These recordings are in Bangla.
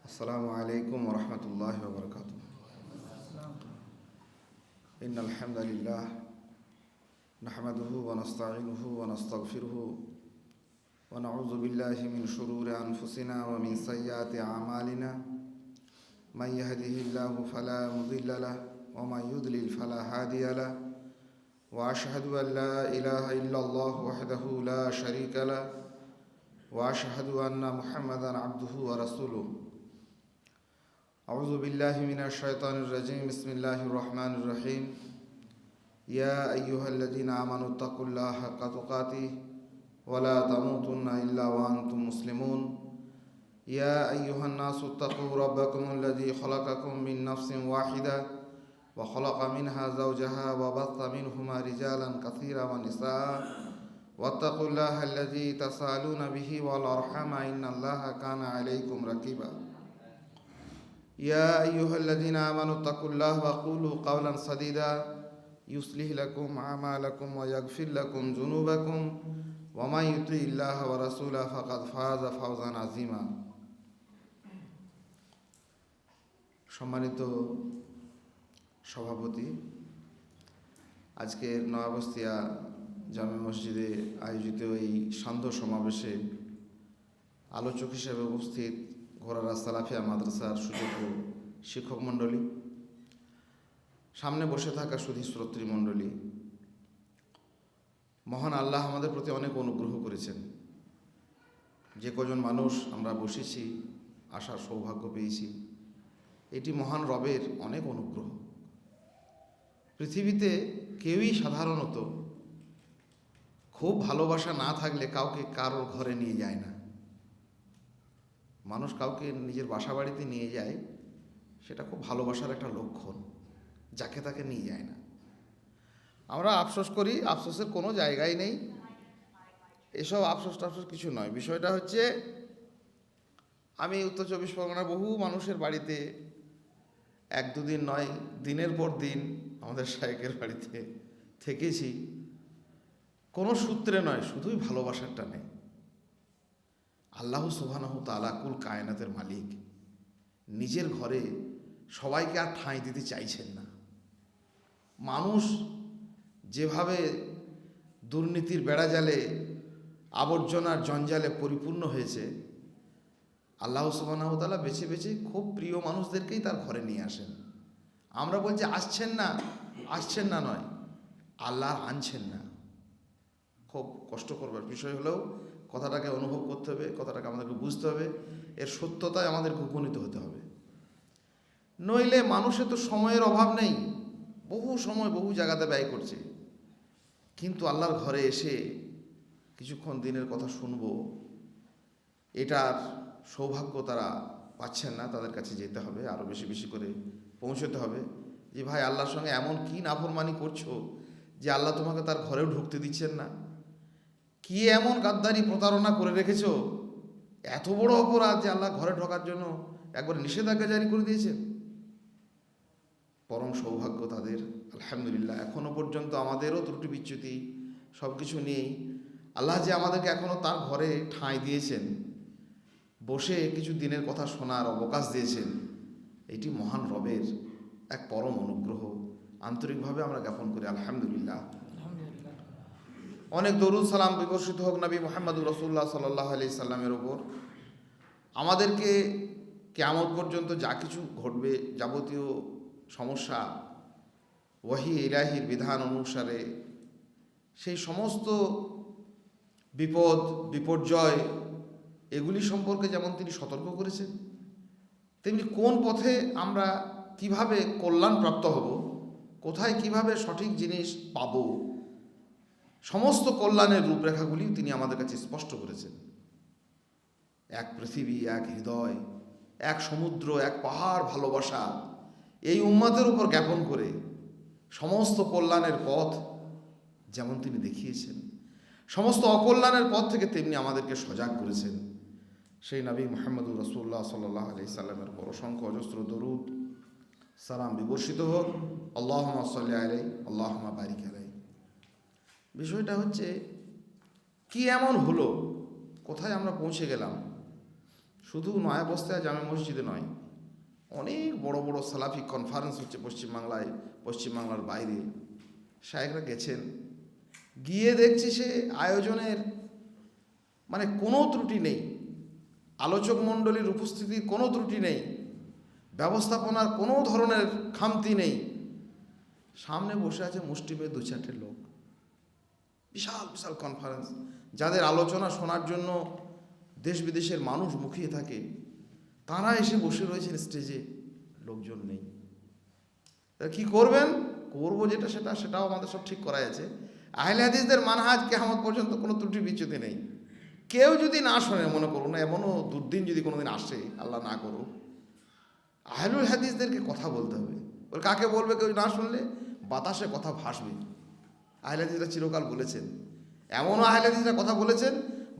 السلام عليكم ورحمة الله وبركاته. إن الحمد لله نحمده ونستعينه ونستغفره ونعوذ بالله من شرور أنفسنا ومن سيئات أعمالنا. من يهده الله فلا مضل له ومن يضلل فلا هادي له، وأشهد أن لا إله إلا الله وحده لا شريك له، وأشهد أن محمدا عبده ورسوله. أعوذ بالله من الشيطان الرجيم. بسم الله الرحمن الرحيم. يا أيها الذين آمنوا اتقوا الله حق تقاته ولا تموتن إلا وأنتم مسلمون. يا أيها الناس اتقوا ربكم الذي خلقكم من نفس واحدة وخلق منها زوجها وبث منهما رجالا كثيرا ونساء، واتقوا الله الذي تساءلون به والأرحام إن الله كان عليكم رقيبا. يا أيها الذين آمنوا اتقوا الله وقولوا قولا سديدا يصلح لكم أعمالكم ويغفر لكم ذنوبكم ومن يطع الله ورسوله فقد فاز فوزا عظيما. সম্মানিত সভাপতি, আজকের নয়াবস্তিয়া জামে মসজিদে আয়োজিত এই সান্ধ্য সমাবেশে আলোচক হিসেবে উপস্থিত ঘোড়ারা সালাফিয়া মাদ্রাসার সুযোগ্য শিক্ষক মণ্ডলী, সামনে বসে থাকা সুধী শ্রোতৃ মণ্ডলী, মহান আল্লাহ আমাদের প্রতি অনেক অনুগ্রহ করেছেন। যে কজন মানুষ আমরা বসেছি, আসার সৌভাগ্য পেয়েছি, এটি মহান রবের অনেক অনুগ্রহ। পৃথিবীতে কেউই সাধারণত খুব ভালোবাসা না থাকলে কাউকে কারোর ঘরে নিয়ে যায় না। মানুষ কাউকে নিজের বাসা বাড়িতে নিয়ে যায়, সেটা খুব ভালোবাসার একটা লক্ষণ, যাকে তাকে নিয়ে যায় না। আমরা আফসোস করি, আফসোসের কোনো জায়গায় নেই, এসব আফসোস টাফসোস কিছু নয়। বিষয়টা হচ্ছে, আমি উত্তর চব্বিশ পরগনার বহু মানুষের বাড়িতে এক দুদিন নয়, দিনের পর দিন আমাদের শায়েকের বাড়িতে থেকেছি। কোনো সূত্রে নয়, শুধুই ভালোবাসার টানে। আল্লাহ সুবহানাহু তাআলা কুল কায়নাতের মালিক, নিজের ঘরে সবাইকে আর ঠাঁই দিতে চাইছেন না। মানুষ যেভাবে দুর্নীতির বেড়াজালে, আবর্জনার জঞ্জালে পরিপূর্ণ হয়েছে, আল্লাহ সুবহানাহু তাআলা বেছে বেছে খুব প্রিয় মানুষদেরকেই তার ঘরে নিয়ে আসেন। আমরা বলছি আসছেন না, আসছেন না নয়, আল্লাহ আনছেন না। খুব কষ্ট করবার বিষয় হলেও কথাটাকে অনুভব করতে হবে, কথাটাকে আমাদেরকে বুঝতে হবে, এর সত্যতায় আমাদেরকে উপনীত হতে হবে। নইলে মানুষের তো সময়ের অভাব নেই, বহু সময় বহু জায়গাতে ব্যয় করছে, কিন্তু আল্লাহর ঘরে এসে কিছুক্ষণ দিনের কথা শুনবো, এটার সৌভাগ্য তারা পাচ্ছেন না। তাদের কাছে যেতে হবে, আরও বেশি বেশি করে পৌঁছতে হবে যে ভাই, আল্লাহর সঙ্গে এমন কি নাফরমানি করছো যে আল্লাহ তোমাকে তার ঘরেও ঢুকতে দিচ্ছেন না? কি এমন গাদ্দারি প্রতারণা করে রেখেছো, এত বড় অপরাধ যে আল্লাহ ঘরে ঢোকার জন্য একবার নিষেধাজ্ঞা জারি করে দিয়েছেন? পরম সৌভাগ্য তাদের, আলহামদুলিল্লাহ। এখনো পর্যন্ত আমাদেরও ত্রুটি বিচ্যুতি সব কিছু নিয়েই আল্লাহ যে আমাদেরকে এখনো তার ঘরে ঠাঁই দিয়েছেন, বসে কিছু দিনের কথা শোনার অবকাশ দিয়েছেন, এটি মহান রবের এক পরম অনুগ্রহ। আন্তরিকভাবে আমরা জ্ঞাপন করি আলহামদুলিল্লাহ। অনেক দরুদ সালাম বিবর্ষিত হোক নবী মুহাম্মদুর রাসূলুল্লাহ সাল্লাল্লাহু আলাইহি সাল্লামের ওপর। আমাদেরকে কিয়ামত পর্যন্ত যা কিছু ঘটবে, যাবতীয় সমস্যা ওয়াহি ইলাহির বিধান অনুসারে, সেই সমস্ত বিপদ বিপর্যয় এগুলি সম্পর্কে যেমন তিনি সতর্ক করেছেন, তেমনি কোন পথে আমরা কিভাবে কল্যাণ প্রাপ্ত হব, কোথায় কিভাবে সঠিক জিনিস পাব, সমস্ত কল্যাণের রূপরেখাগুলি তিনি আমাদের কাছে স্পষ্ট করেছেন। এক পৃথিবী, এক হৃদয়, এক সমুদ্র, এক পাহাড় ভালোবাসা এই উম্মতের উপর জ্ঞাপন করে সমস্ত কল্যাণের পথ যেমন তিনি দেখিয়েছেন, সমস্ত অকল্যাণের পথ থেকে তেমনি আমাদেরকে সজাগ করেছেন। সেই নবী মুহাম্মদুর রাসূলুল্লাহ সাল্লাল্লাহু আলাইহি সাল্লামের উপর অসংখ্য অজস্র দরুদ সালাম বিবর্ষিত হোক। আল্লাহুম্মা সাল্লি আলাইহি আল্লাহুম্মা বারিক আলাইহি। বিষয়টা হচ্ছে, কি এমন হলো, কোথায় আমরা পৌঁছে গেলাম, শুধু নয়া বস্তায় জামে মসজিদে নয়, অনেক বড় বড় সালাফি কনফারেন্স হচ্ছে পশ্চিমবাংলায়, পশ্চিমবাংলার বাইরে। শায়েখরা গেছেন, গিয়ে দেখছি সে আয়োজনের মানে কোনো ত্রুটি নেই, আলোচক মণ্ডলীর উপস্থিতির কোনো ত্রুটি নেই, ব্যবস্থাপনার কোনো ধরনের খামতি নেই। সামনে বসে আছে মুষ্টিমেয় 2-4টে লোক, বিশাল বিশাল কনফারেন্স, যাদের আলোচনা শোনার জন্য দেশ বিদেশের মানুষ মুখিয়ে থাকে, তারা এসে বসে রয়েছেন স্টেজে, লোকজন নেই। কি করবেন? করবো যেটা সেটাও আমাদের সব ঠিক করা আছে। আহলে হাদিসদের মানহাজ কিয়ামত পর্যন্ত কোনো ত্রুটি বিচ্যুতি নেই। কেউ যদি না শোনে, মনে করুন না এমনও দুর্দিন যদি কোনোদিন আসে, আল্লাহ না করুক, আহলুল হাদিসদেরকে কথা বলতে হবে। ওর কাকে বলবে? কেউ না শুনলে বাতাসে কথা ভাসবে। আহলে হাদিসরা চিরকাল বলেছেন, এমনও আহলে হাদিসরা কথা বলেছেন,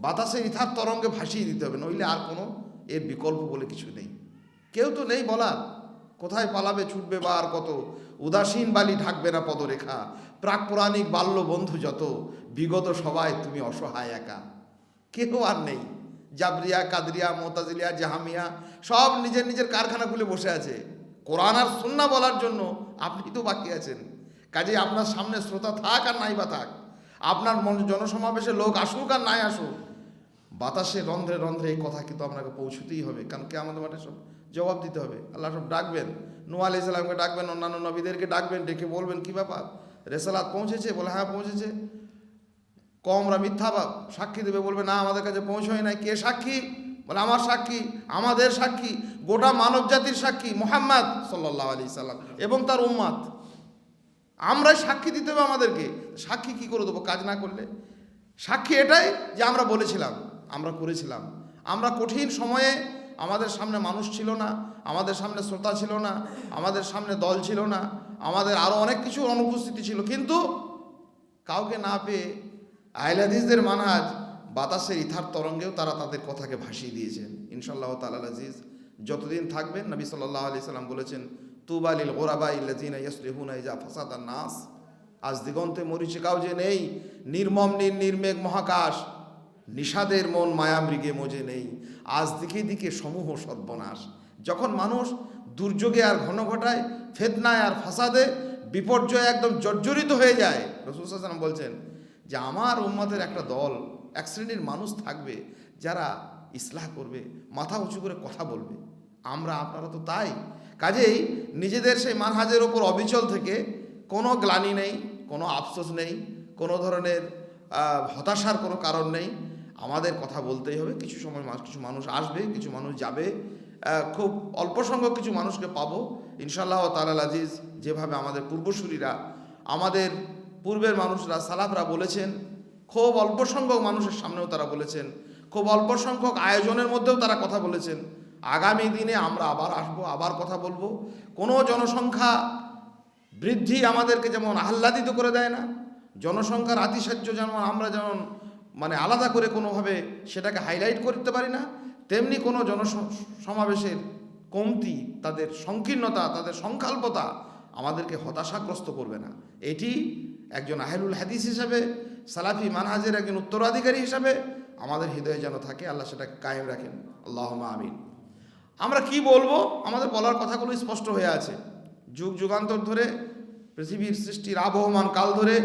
বাতাসে ইথার তরঙ্গে ভাসিয়ে দিতে হবে, নইলে আর কোনো এর বিকল্প বলে কিছু নেই। কেউ তো নেই বলার, কোথায় পালাবে, ছুটবে বা আর কত, উদাসীন বালি ঢাকবে না পদরেখা, প্রাক পৌরাণিক বাল্য বন্ধু যত, বিগত সবাই তুমি অসহায় একা। কেউ আর নেই। জাবরিয়া, কাদরিয়া, মুতাজিলিয়া, জাহামিয়া সব নিজের নিজের কারখানা খুলে বসে আছে। কোরআন আর সুন্নাহ বলার জন্য আপনি তো বাকি আছেন। কাজেই আপনার সামনে শ্রোতা থাক আর নাই বা থাক, আপনার জনসমাবেশে লোক আসুক আর নাই আসুক, বাতাসে রন্ধ্রে রন্ধ্রে এই কথা কিন্তু আপনাকে পৌঁছতেই হবে। কারণ কে আমাদের মাঠে সব জবাব দিতে হবে। আল্লাহ সব ডাকবেন, নূহ আলাইহিস সালামকে ডাকবেন, অন্যান্য নবীদেরকে ডাকবেন, ডেকে বলবেন কি ব্যাপার, রেসালাত পৌঁছেছে? বলে হ্যাঁ পৌঁছেছে। কমরা মিথ্যা সাক্ষী দেবে, বলবে না আমাদের কাছে পৌঁছয় নাই। কে সাক্ষী? বলে আমার সাক্ষী, আমাদের সাক্ষী, গোটা মানব জাতির সাক্ষী মুহাম্মদ সাল্লাল্লাহু আলাইহি সাল্লাম এবং তার উম্মত। আমরাই সাক্ষী দিতে হবে আমাদেরকে। সাক্ষী কি করে দেবো কাজ না করলে? সাক্ষী এটাই যে আমরা বলেছিলাম, আমরা করেছিলাম। আমরা কঠিন সময়ে আমাদের সামনে মানুষ ছিল না, আমাদের সামনে শ্রোতা ছিল না, আমাদের সামনে দল ছিল না, আমাদের আরও অনেক কিছু অনুপস্থিতি ছিল, কিন্তু কাউকে না পেয়ে আহলে হাদিসদের মানহাজ বাতাসের ইথার তরঙ্গেও তারা তাদের কথাকে ভাসিয়ে দিয়েছেন। ইনশাআল্লাহ তাআলা আজিজ যতদিন থাকবেন, নবী সাল্লাল্লাহু আলাইহি সাল্লাম বলেছেন, তুবা লিল গুরাবা আল্লাযিনা ইয়াসলিহুনা ইযা ফাসাদান নাস। আজ দিগন্তে মরীচিকাও যে নেই, নির্মম নির্মেঘ মহাকাশ, নিষাদের মন মায়া মৃগে মজে নেই, আজ দিকে দিকে সমূহ সর্বনাশ। যখন মানুষ দুর্যোগে আর ঘন ঘটায়, ফেতনায় আর ফাসাদে, বিপর্যয়ে একদম জর্জরিত হয়ে যায়, রাসূল সাল্লাল্লাহু আলাইহি ওয়াসাল্লাম বলছেন যে আমার উম্মতের একটা দল, এক শ্রেণীর মানুষ থাকবে যারা ইসলাহ করবে, মাথা উঁচু করে কথা বলবে। আমরা আপনারা তো তাই। কাজেই নিজেদের সেই মানহাজের ওপর অবিচল থেকে কোনো গ্লানি নেই, কোনো আফসোস নেই, কোনো ধরনের হতাশার কোনো কারণ নেই। আমাদের কথা বলতেই হবে। কিছু সময় কিছু মানুষ আসবে, কিছু মানুষ যাবে, খুব অল্প সংখ্যক কিছু মানুষকে পাবো ইনশাআল্লাহ তাআলা আজিজ। যেভাবে আমাদের পূর্বসূরীরা, আমাদের পূর্বের মানুষরা, সালাফরা বলেছেন, খুব অল্প সংখ্যক মানুষের সামনেও তারা বলেছেন, খুব অল্প সংখ্যক আয়োজনের মধ্যেও তারা কথা বলেছেন। আগামী দিনে আমরা আবার আসবো, আবার কথা বলবো। কোনো জনসংখ্যা বৃদ্ধি আমাদেরকে যেমন আহ্লাদিত করে দেয় না, জনসংখ্যার আতিশয্য যেমন আমরা যেমন মানে আলাদা করে কোনোভাবে সেটাকে হাইলাইট করতে পারি না, তেমনি কোনো সমাবেশের কমতি, তাদের সংকীর্ণতা, তাদের সংখ্যাল্পতা আমাদেরকে হতাশাগ্রস্ত করবে না। এটি একজন আহলুল হাদিস হিসাবে, সালাফি মানহাজের একজন উত্তরাধিকারী হিসাবে আমাদের হৃদয়ে যেন থাকে। আল্লাহ সেটাকে কায়েম রাখেন, আল্লাহুম্মা আমিন। আমরা কি বলবো? আমাদের বলার কথাগুলো স্পষ্ট হয়ে আছে। যুগ যুগান্তর ধরে, পৃথিবীর সৃষ্টির আবহমান কাল ধরে,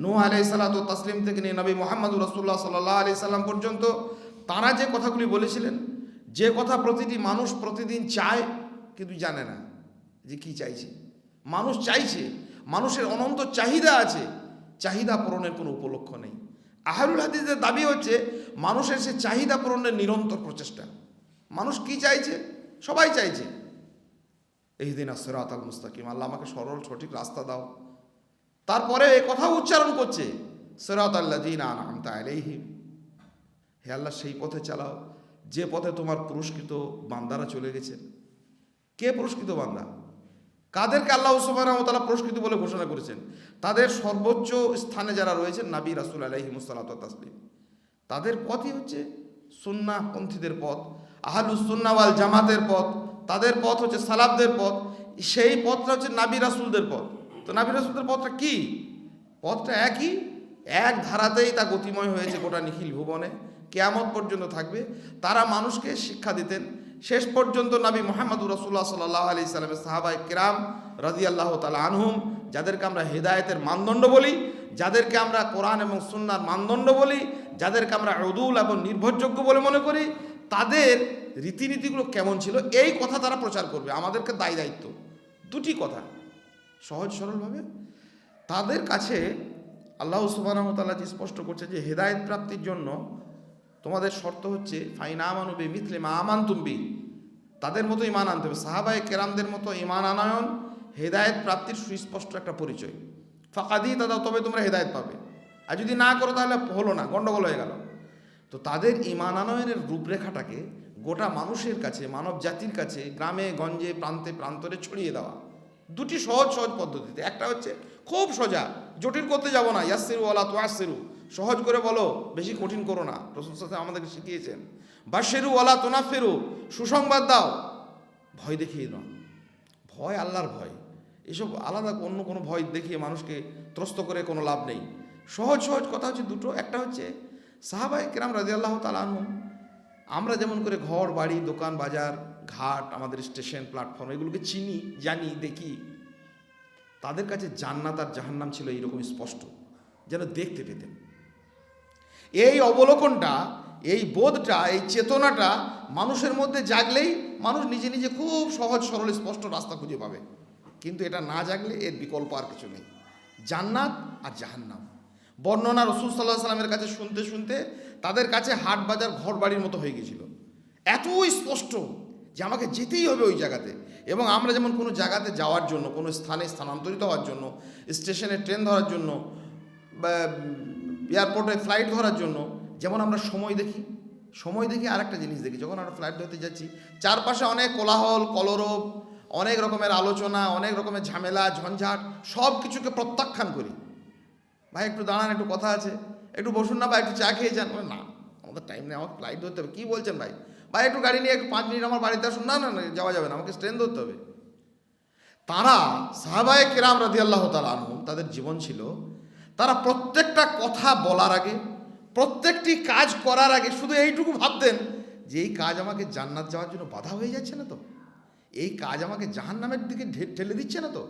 নূহ আলাইহিস সালাতু ওয়াস তাসলিম থেকে নিয়ে নবী মুহাম্মদুর রাসূলুল্লাহ সাল্লাল্লাহু আলাইহি সাল্লাম পর্যন্ত তারা যে কথাগুলি বলেছিলেন, যে কথা প্রতিটি মানুষ প্রতিদিন চায় কিন্তু জানে না যে কি চাইছে। মানুষ চাইছে, মানুষের অনন্ত চাহিদা আছে, চাহিদা পূরণের কোনো উপলক্ষ নেই। আহলুল হাদিসের দাবি হচ্ছে মানুষের সে চাহিদা পূরণের নিরন্তর প্রচেষ্টা। মানুষ কি চাইছে? সবাই চাইছে ইহদিনাস সিরাতাল মুস্তাকিম, আল্লাহ আমাকে সরল সঠিক রাস্তা দাও। তারপরে এই কথা উচ্চারণ করছে, সিরাতাল্লাযিনা আনআমতা আলাইহিম, হে আল্লাহ সেই পথে চালাও যে পথে তোমার পুরস্কৃত বান্দারা চলে গেছেন। কে পুরস্কৃত বান্দা? কাদেরকে আল্লাহ সুবহানাহু ওয়া তাআলা পুরস্কৃত বলে ঘোষণা করেছেন? তাদের সর্বোচ্চ স্থানে যারা রয়েছেন, নবী রাসূল আলাইহিমুস সালাতু ওয়াত তাসলিম। তাদের পথই হচ্ছে সুন্নাহ পন্থীদের পথ, আহলুস সুন্নাহ ওয়াল জামাতের পথ। তাদের পথ হচ্ছে সালাফদের পথ। সেই পথটা হচ্ছে নবী রাসূলদের পথ। তো নবী রাসূলদের পথটা কি? পথটা একই, এক ধারাতেই তা গতিময় হয়েছে গোটা নিখিল ভুবনে। কিয়ামত পর্যন্ত থাকবে, তারা মানুষকে শিক্ষা দিতেন। শেষ পর্যন্ত নবী মুহাম্মদুর রাসূলুল্লাহ সাল্লাল্লাহু আলাইহি সাল্লামের সাহাবায়ে কিরাম রাদিয়াল্লাহু তাআলা আনহুম, যাদেরকে আমরা হেদায়েতের মানদণ্ড বলি, যাদেরকে আমরা কোরআন এবং সুন্নাহর মানদণ্ড বলি, যাদেরকে আমরা উদুল এবং নির্ভরযোগ্য বলে মনে করি, তাদের রীতিনীতিগুলো কেমন ছিল এই কথা তারা প্রচার করবে। আমাদেরকে দায়িত্ব দুটি কথা, সহজ সরলভাবে তাদের কাছে আল্লাহ সুবহানাহু ওয়া তাআলা স্পষ্ট করছে যে হেদায়েত প্রাপ্তির জন্য তোমাদের শর্ত হচ্ছে ফাইন আমানু বিমিথলি মা আমানতুম বি, তাদের মতো ঈমান আনতে হবে। সাহাবায়ে কেরামদের মতো ঈমান আনয়ন হেদায়েত প্রাপ্তির সুস্পষ্ট একটা পরিচয়। ফাকাদি তাদা, তবে তোমরা হেদায়েত পাবে, আর যদি না করো তাহলে হলো না, গন্ডগোল হয়ে গেল। তো তাদের ঈমান আনয়নের রূপরেখাটাকে গোটা মানুষের কাছে, মানব জাতির কাছে, গ্রামে গঞ্জে প্রান্তে প্রান্তরে ছড়িয়ে দেওয়া দুটি সহজ সহজ পদ্ধতিতে। একটা হচ্ছে খুব সোজা, জটিল করতে যাব না, ইয়াসসিরু ওয়ালা তুআসসিরু, সহজ করে বলো, বেশি কঠিন করো না, রাসূল সাল্লাল্লাহু আলাইহি ওয়াসাল্লাম আমাদেরকে শিখিয়েছেন। বাশিরু ওয়ালা তুনাফিরু, সুসংবাদ দাও, ভয় দেখিয়ে দাও। ভয় আল্লাহর ভয়, এসব আলাদা অন্য কোনো ভয় দেখিয়ে মানুষকে ত্রস্ত করে কোনো লাভ নেই। সহজ সহজ কথা হচ্ছে দুটো। একটা হচ্ছে সাহাবায়ে কেরাম রাদিয়াল্লাহু তাআলা আনহুম, আমরা যেমন করে ঘর বাড়ি দোকান বাজার ঘাট আমাদের স্টেশন প্ল্যাটফর্ম এগুলোকে চিনি জানি দেখি, তাদের কাছে জান্নাত আর জাহান্নাম ছিল এইরকম স্পষ্ট, যেন দেখতে পেতেন। এই অবলোকনটা, এই বোধটা, এই চেতনাটা মানুষের মধ্যে জাগলেই মানুষ নিজে নিজে খুব সহজ সরল স্পষ্ট রাস্তা খুঁজে পাবে। কিন্তু এটা না জাগলে এর বিকল্প আর কিছু নেই। জান্নাত আর জাহান্নাম বর্ণনা রাসূল সাল্লাল্লাহু আলাইহি ওয়াসাল্লামের কাছে শুনতে শুনতে তাদের কাছে হাট বাজার ঘর বাড়ির মতো হয়ে গেছিল, এত স্পষ্ট যে আমাকে যেতেই হবে ওই জায়গাতে। এবং আমরা যেমন কোনো জায়গাতে যাওয়ার জন্য, কোনো স্থানে স্থানান্তরিত হওয়ার জন্য, স্টেশনে ট্রেন ধরার জন্য বা এয়ারপোর্টে ফ্লাইট ধরার জন্য যেমন আমরা সময় দেখি আর একটা জিনিস দেখি, যখন আমরা ফ্লাইট ধরতে যাচ্ছি চারপাশে অনেক কোলাহল কলরব, অনেক রকমের আলোচনা, অনেক রকমের ঝামেলা ঝঞ্ঝাট, সব কিছুকে প্রত্যাখ্যান করি। ভাই একটু দাঁড়ান, একটু কথা আছে, একটু বসুন না, বা একটু চা খেয়ে যান। না, আমাদের টাইম নেই, আমাকে ফ্লাইট ধরতে হবে। কী বলছেন ভাই? ভাই একটু গাড়ি নিয়ে একটু 5 মিনিট আমার বাড়িতে আসুন। না না না, যাওয়া যাবে না, আমাকে ট্রেন ধরতে হবে। তারা সাহাবায়ে কেরাম রাদিয়াল্লাহু তাআলা আনহুম, তাদের জীবন ছিল, তারা প্রত্যেকটা কথা বলার আগে, প্রত্যেকটি কাজ করার আগে শুধু এইটুকু ভাবতেন যে এই কাজ আমাকে জান্নাত যাওয়ার জন্য বাধা হয়ে যাচ্ছে না তো, এই কাজ আমাকে জাহান্নামের দিকে ঠেলে দিচ্ছে না তো।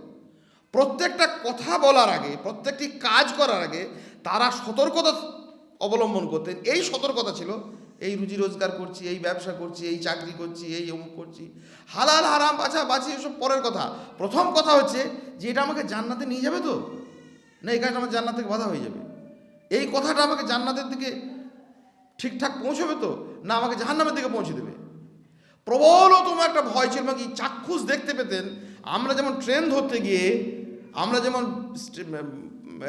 প্রত্যেকটা কথা বলার আগে, প্রত্যেকটি কাজ করার আগে তারা সতর্কতা অবলম্বন করতেন। এই সতর্কতা ছিল, এই রুজি রোজগার করছি, এই ব্যবসা করছি, এই চাকরি করছি, এই অমুক করছি, হালাল হারাম বাছাবাছি এসব পরের কথা। প্রথম কথা হচ্ছে যে এটা আমাকে জান্নাতে নিয়ে যাবে তো, না এই কাজটা আমার জান্নাত থেকে বাধা হয়ে যাবে, এই কথাটা আমাকে জান্নাতের দিকে ঠিকঠাক পৌঁছবে তো, না আমাকে জাহান্নামের দিকে পৌঁছে দেবে। প্রবলতম একটা ভয় ছিল, কি চাক্ষুষ দেখতে পেতেন। আমরা যেমন ট্রেন ধরতে গিয়ে, আমরা যেমন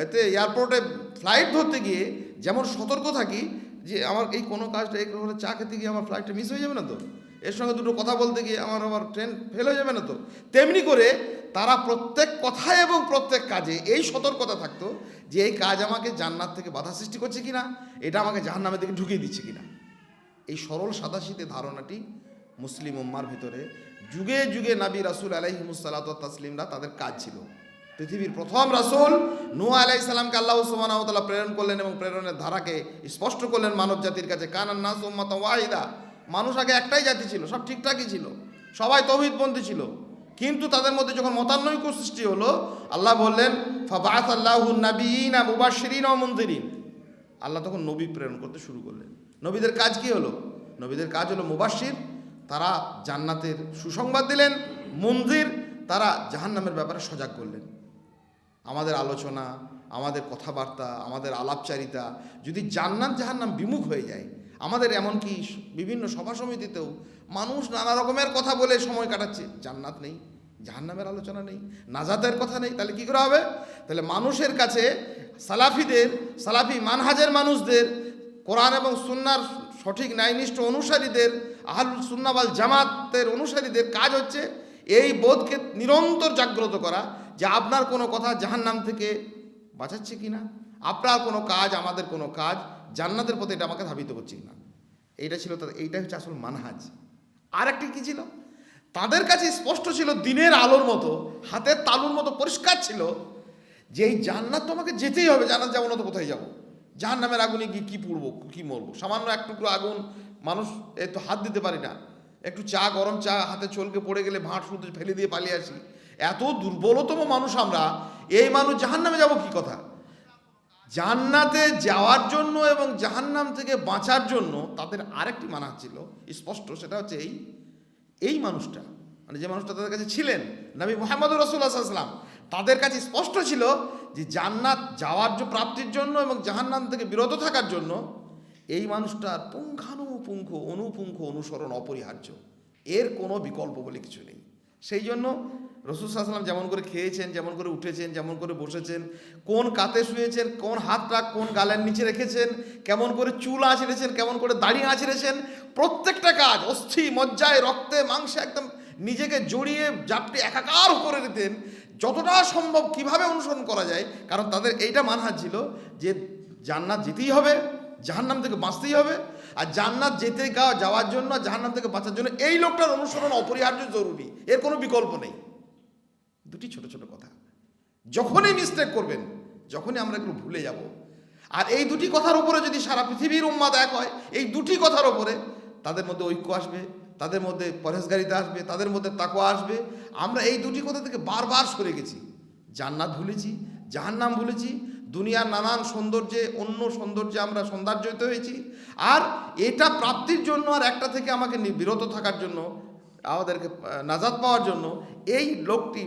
এতে এয়ারপোর্টে ফ্লাইট ধরতে গিয়ে যেমন সতর্ক থাকি যে আমার এই কোনো কাজটা এই করে চা খেতে গিয়ে আমার ফ্লাইটটা মিস হয়ে যাবে না তো, এর সঙ্গে দুটো কথা বলতে গিয়ে আমার ট্রেন ফেল হয়ে যাবে না তো, তেমনি করে তারা প্রত্যেক কথায় এবং প্রত্যেক কাজে এই সতর্কতা থাকতো যে এই কাজ আমাকে জান্নাত থেকে বাধা সৃষ্টি করছে কিনা, এটা আমাকে জাহান্নামের দিকে ঢুকিয়ে দিচ্ছে কিনা। এই সরল সাদাশীতে ধারণাটি মুসলিম উম্মার ভিতরে যুগে যুগে নবী রাসূল আলাইহিমুসসালাতু ওয়াত তাসলিমরা তাদের কাজ ছিল। পৃথিবীর প্রথম রাসূল নূহ আলাইহিস সালামকে আল্লাহ সুবহানাহু ওয়া তাআলা প্রেরণ করলেন এবং প্রেরণের ধারাকে স্পষ্ট করলেন মানব জাতির কাছে। কানান নাস উম্মাতান ওয়াহিদা, মানুষ আগে একটাই জাতি ছিল, সব ঠিকঠাকই ছিল, সবাই তাওহীদপন্থী ছিল। কিন্তু তাদের মধ্যে যখন মতানৈক্য সৃষ্টি হলো, আল্লাহ বললেন ফাবাআসাল্লাহু নাবিয়িনা মুবাশশিরিনা ওয়া মুনযিরিন, আল্লাহ তখন নবী প্রেরণ করতে শুরু করলেন। নবীদের কাজ কি হলো? নবীদের কাজ হলো মুবাশশির, তারা জান্নাতের সুসংবাদ দিলেন, মুনযির, তারা জাহান্নামের ব্যাপারে সজাগ করলেন। আমাদের আলোচনা, আমাদের কথাবার্তা, আমাদের আলাপচারিতা যদি জান্নাত জাহান্নাম বিমুখ হয়ে যায়, আমাদের এমনকি বিভিন্ন সভা সমিতিতেও মানুষ নানা রকমের কথা বলে সময় কাটাচ্ছে, জান্নাত নেই, জাহান্নামের আলোচনা নেই, নাজাতের কথা নেই, তাহলে কী করে হবে? তাহলে মানুষের কাছে সালাফি মানহাজের মানুষদের, কোরআন এবং সুন্নাহর সঠিক ন্যায়নিষ্ঠ অনুসারীদের, আহলুস সুন্নাহ ওয়াল জামাতের অনুসারীদের কাজ হচ্ছে এই বোধকে নিরন্তর জাগ্রত করা যে আপনার কোনো কথা জাহান্নাম থেকে বাঁচাচ্ছে কিনা, আপনার কোনো কাজ, আমাদের কোনো কাজ জান্নাতের পথে এটা আমাকে ধাবিত করছে কিনা। এইটা ছিল তাদের, এইটাই হচ্ছে আসল মানহাজ। আর একটি কী ছিল? তাদের কাছে স্পষ্ট ছিল, দিনের আলোর মতো, হাতের তালুর মতো পরিষ্কার ছিল যে এই জান্নাত তো আমাকে যেতেই হবে, জান্নাত যাবো না তো কোথায় যাবো, জাহান্নামের আগুনে গিয়ে কী পুড়বো, কী মরবো, সামান্য এক টুকরো আগুন, মানুষ তো হাত দিতে পারি না, একটু চা, গরম চা হাতে চলকে পড়ে গেলে ভাঁট শুধু ফেলে দিয়ে পালিয়ে আসি। এত দুর্বলতম মানুষ আমরা, এই মানুষ জাহান্নামে যাব কি কথা? জান্নাতে যাওয়ার জন্য এবং জাহান্নাম থেকে বাঁচার জন্য তাদের আরেকটি মানা ছিল স্পষ্ট, সেটা হচ্ছে এই মানুষটা, মানে যে মানুষটা তাদের কাছে ছিলেন, নবী মুহাম্মদ রাসূলুল্লাহ সাল্লাল্লাহু আলাইহি ওয়াসাল্লাম, তাদের কাছে স্পষ্ট ছিল যে জান্নাত যাওয়ার প্রাপ্তির জন্য এবং জাহান্নাম থেকে বিরত থাকার জন্য এই মানুষটার পুঙ্খানুপুঙ্খ অনুপুঙ্খ অনুসরণ অপরিহার্য, এর কোনো বিকল্প বলে কিছু নেই। সেই জন্য রাসূল সাল্লাল্লাহু আলাইহি ওয়াসাল্লাম যেমন করে খেয়েছেন, যেমন করে উঠেছেন, যেমন করে বসেছেন, কোন কাতে শুয়েছেন, কোন হাতটা কোন গালের নিচে রেখেছেন, কেমন করে চুল আঁচড়েছেন, কেমন করে দাড়ি আঁচড়েছেন, প্রত্যেকটা কাজ অস্থি মজ্জায় রক্তে মাংসে একদম নিজেকে জড়িয়ে জাপটে একাকার করে দিতেন যতটা সম্ভব কিভাবে অনুসরণ করা যায়। কারণ তাদের এইটা মানহাজ ছিল যে জান্নাত যেতেই হবে, জাহান্নাম থেকে বাঁচতেই হবে, আর জান্নাত যাওয়ার জন্য, জাহান্নাম থেকে বাঁচার জন্য এই লোকটার অনুসরণ অপরিহার্য, জরুরি, এর কোনো বিকল্প নেই। দুটি ছোট ছোট কথা, যখনই মিস্টেক করবেন, যখনই আমরা এগুলো ভুলে যাব, আর এই দুটি কথার উপরে যদি সারা পৃথিবীর উম্মাত এক হয়, এই দুটি কথার উপরে তাদের মধ্যে ঐক্য আসবে, তাদের মধ্যে পরহেজগারিতা আসবে, তাদের মধ্যে তাকওয়া আসবে। আমরা এই দুটি কথা থেকে বারবার সরে গেছি, জান্নাত ভুলেছি, জাহান্নাম ভুলেছি, দুনিয়ার নানান সৌন্দর্যে অন্য সৌন্দর্যে আমরা সৌন্দর্যিত হয়েছি, আর এটা প্রাপ্তির জন্য আর একটা থেকে আমাকে বিরত থাকার জন্য, আমাদেরকে নাজাত পাওয়ার জন্য এই লোকটি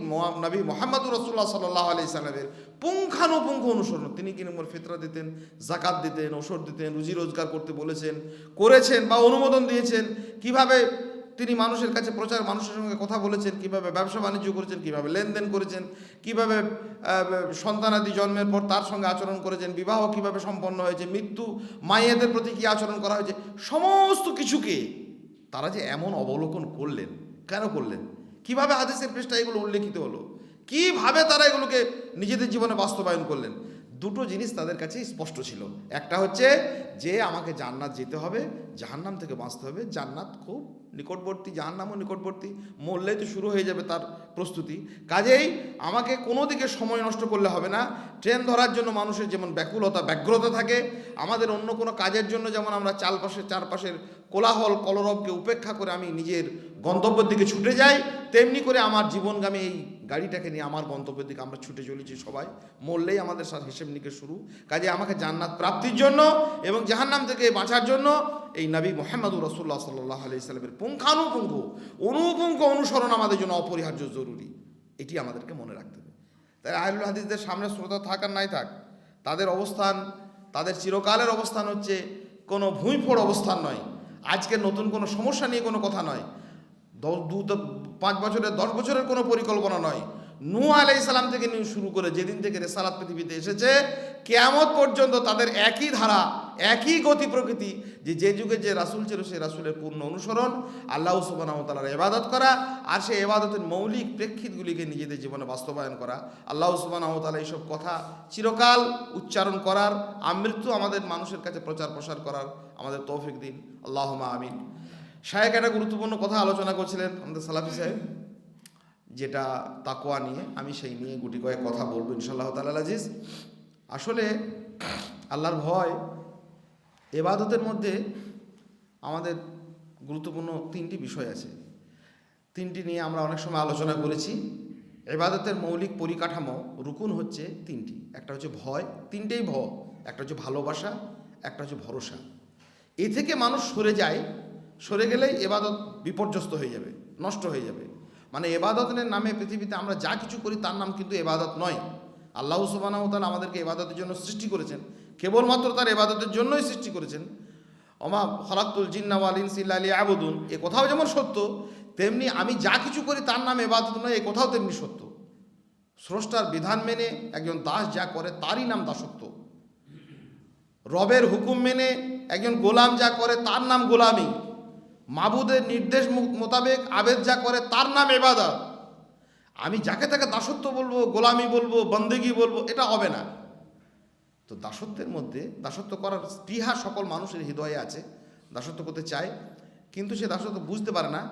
নবী মুহাম্মদুর রাসূলুল্লাহ সাল্লাল্লাহু আলাইহি সাল্লামের পুঙ্খানুপুঙ্খ অনুসরণ। তিনি কি নম্বর ফিতরা দিতেন, জাকাত দিতেন, ওষুধ দিতেন, রুজি রোজগার করতে বলেছেন, করেছেন বা অনুমোদন দিয়েছেন, কিভাবে তিনি মানুষের কাছে প্রচার, মানুষের সঙ্গে কথা বলেছেন, কিভাবে ব্যবসা বাণিজ্য করেছেন, কিভাবে লেনদেন করেছেন, কিভাবে সন্তানাদি জন্মের পর তার সঙ্গে আচরণ করেছেন, বিবাহ কিভাবে সম্পন্ন হয়েছে, মৃত্যু মায়েদের প্রতি কী আচরণ করা হয়েছে, সমস্ত কিছুকে তারা যে এমন অবলোকন করলেন, কেন করলেন, কিভাবে হাদিসের পৃষ্ঠায় এগুলো উল্লেখিত হলো, কিভাবে তারা এগুলোকে নিজেদের জীবনে বাস্তবায়ন করলেন, দুটো জিনিস তাদের কাছে স্পষ্ট ছিল। একটা হচ্ছে যে আমাকে জান্নাত যেতে হবে, জাহান্নাম থেকে বাঁচতে হবে, জান্নাত খুব নিকটবর্তী, জাহান্নামও নিকটবর্তী, মরলেই তো শুরু হয়ে যাবে তার প্রস্তুতি। কাজেই আমাকে কোনো দিকে সময় নষ্ট করলে হবে না। ট্রেন ধরার জন্য মানুষের যেমন ব্যাকুলতা ব্যগ্রতা থাকে, আমাদের অন্য কোনো কাজের জন্য যেমন আমরা চারপাশের কোলাহল কলরবকে উপেক্ষা করে আমি নিজের গন্তব্যের দিকে ছুটে যাই, তেমনি করে আমার জীবনগামী এই গাড়িটাকে নিয়ে আমার গন্তব্যের দিকে আমরা ছুটে চলেছি সবাই, মরলেই আমাদের সাথে হিসেব নিকেশ শুরু। কাজে আমাকে জান্নাত প্রাপ্তির জন্য এবং জাহান্নাম থেকে বাঁচার জন্য এই নবী মুহাম্মদুর রাসূলুল্লাহ সাল্লাল্লাহু আলাইহি সাল্লামের পুঙ্খানুপুঙ্খ অনুপুঙ্খ অনুসরণ আমাদের জন্য অপরিহার্য, জরুরি। এটি আমাদেরকে মনে রাখতে হবে। তাই আহলুল হাদিসদের সামনে শ্রোতা থাক আর নাই থাক, তাদের অবস্থান, তাদের চিরকালের অবস্থান হচ্ছে কোনো ভুঁইফোড় অবস্থান নয়, আজকে নতুন কোনো সমস্যা নিয়ে কোনো কথা নয়, 5 বছরের 10 বছরের কোনো পরিকল্পনা নয়। নূহ আলাইহিস সালাম থেকে নিয়ে শুরু করে যেদিন থেকে রিসালাত পৃথিবীতে এসেছে, কিয়ামত পর্যন্ত তাদের একই ধারা, একই গতি প্রকৃতি, যে যুগে যে রাসূল ছিল সেই রাসূলের পূর্ণ অনুসরণ, আল্লাহ সুবহানাহু ওয়া তাআলার ইবাদত করা, আর সেই ইবাদতের মৌলিক প্রেক্ষিতগুলিকে নিজেদের জীবনে বাস্তবায়ন করা। আল্লাহ সুবহানাহু ওয়া তাআলা এইসব কথা চিরকাল উচ্চারণ করার, আমৃত্যু আমাদের মানুষের কাছে প্রচার প্রসার করার আমাদের তৌফিক দিন, আল্লাহুম্মা আমিন। শায়েখ একটা গুরুত্বপূর্ণ কথা আলোচনা করছিলেন আমাদের সালাফি সাহেব, যেটা তাকওয়া নিয়ে, আমি সেই নিয়ে গুটি কয়েক কথা বলবো ইনশাআল্লাহ তাআলা আজিজ। আসলে আল্লাহর ভয় ইবাদতের মধ্যে আমাদের গুরুত্বপূর্ণ 3টি বিষয় আছে, 3টি নিয়ে আমরা অনেক সময় আলোচনা করেছি। ইবাদতের মৌলিক পরিকাঠামো রুকুন হচ্ছে 3টি, একটা হচ্ছে ভয়, 3টেই ভয়, একটা হচ্ছে ভালোবাসা, একটা হচ্ছে ভরসা। এ থেকে মানুষ সরে গেলেই ইবাদত বিপর্যস্ত হয়ে যাবে, নষ্ট হয়ে যাবে। মানে ইবাদতের নামে পৃথিবীতে আমরা যা কিছু করি তার নাম কিন্তু ইবাদত নয়। আল্লাহ সুবহানাহু ওয়া তাআলা আমাদেরকে ইবাদতের জন্য সৃষ্টি করেছেন, কেবলমাত্র তার ইবাদতের জন্যই সৃষ্টি করেছেন। ওমা খালাকতুল জিন্না ওয়াল ইনসা ইল্লা লিয়াবুদুন, এ কথাও যেমন সত্য, তেমনি আমি যা কিছু করি তার নাম ইবাদত নয়, এ কথাও তেমনি সত্য। স্রষ্টার বিধান মেনে একজন দাস যা করে তারই নাম দাসত্ব। রবের হুকুম মেনে একজন গোলাম যা করে তার নাম গোলামি। মাবুদের নির্দেশ মোতাবেক আবেদ যা করে তার নাম ইবাদত। আমি যাকে তাকে দাসত্ব বলবো, গোলামি বলবো, বন্দেগি বলবো, এটা হবে না। তো দাসত্বের মধ্যে, দাসত্ব করার স্পৃহা সকল মানুষের হৃদয়ে আছে, দাসত্ব করতে চায়, কিন্তু সে দাসত্ব বুঝতে পারে না।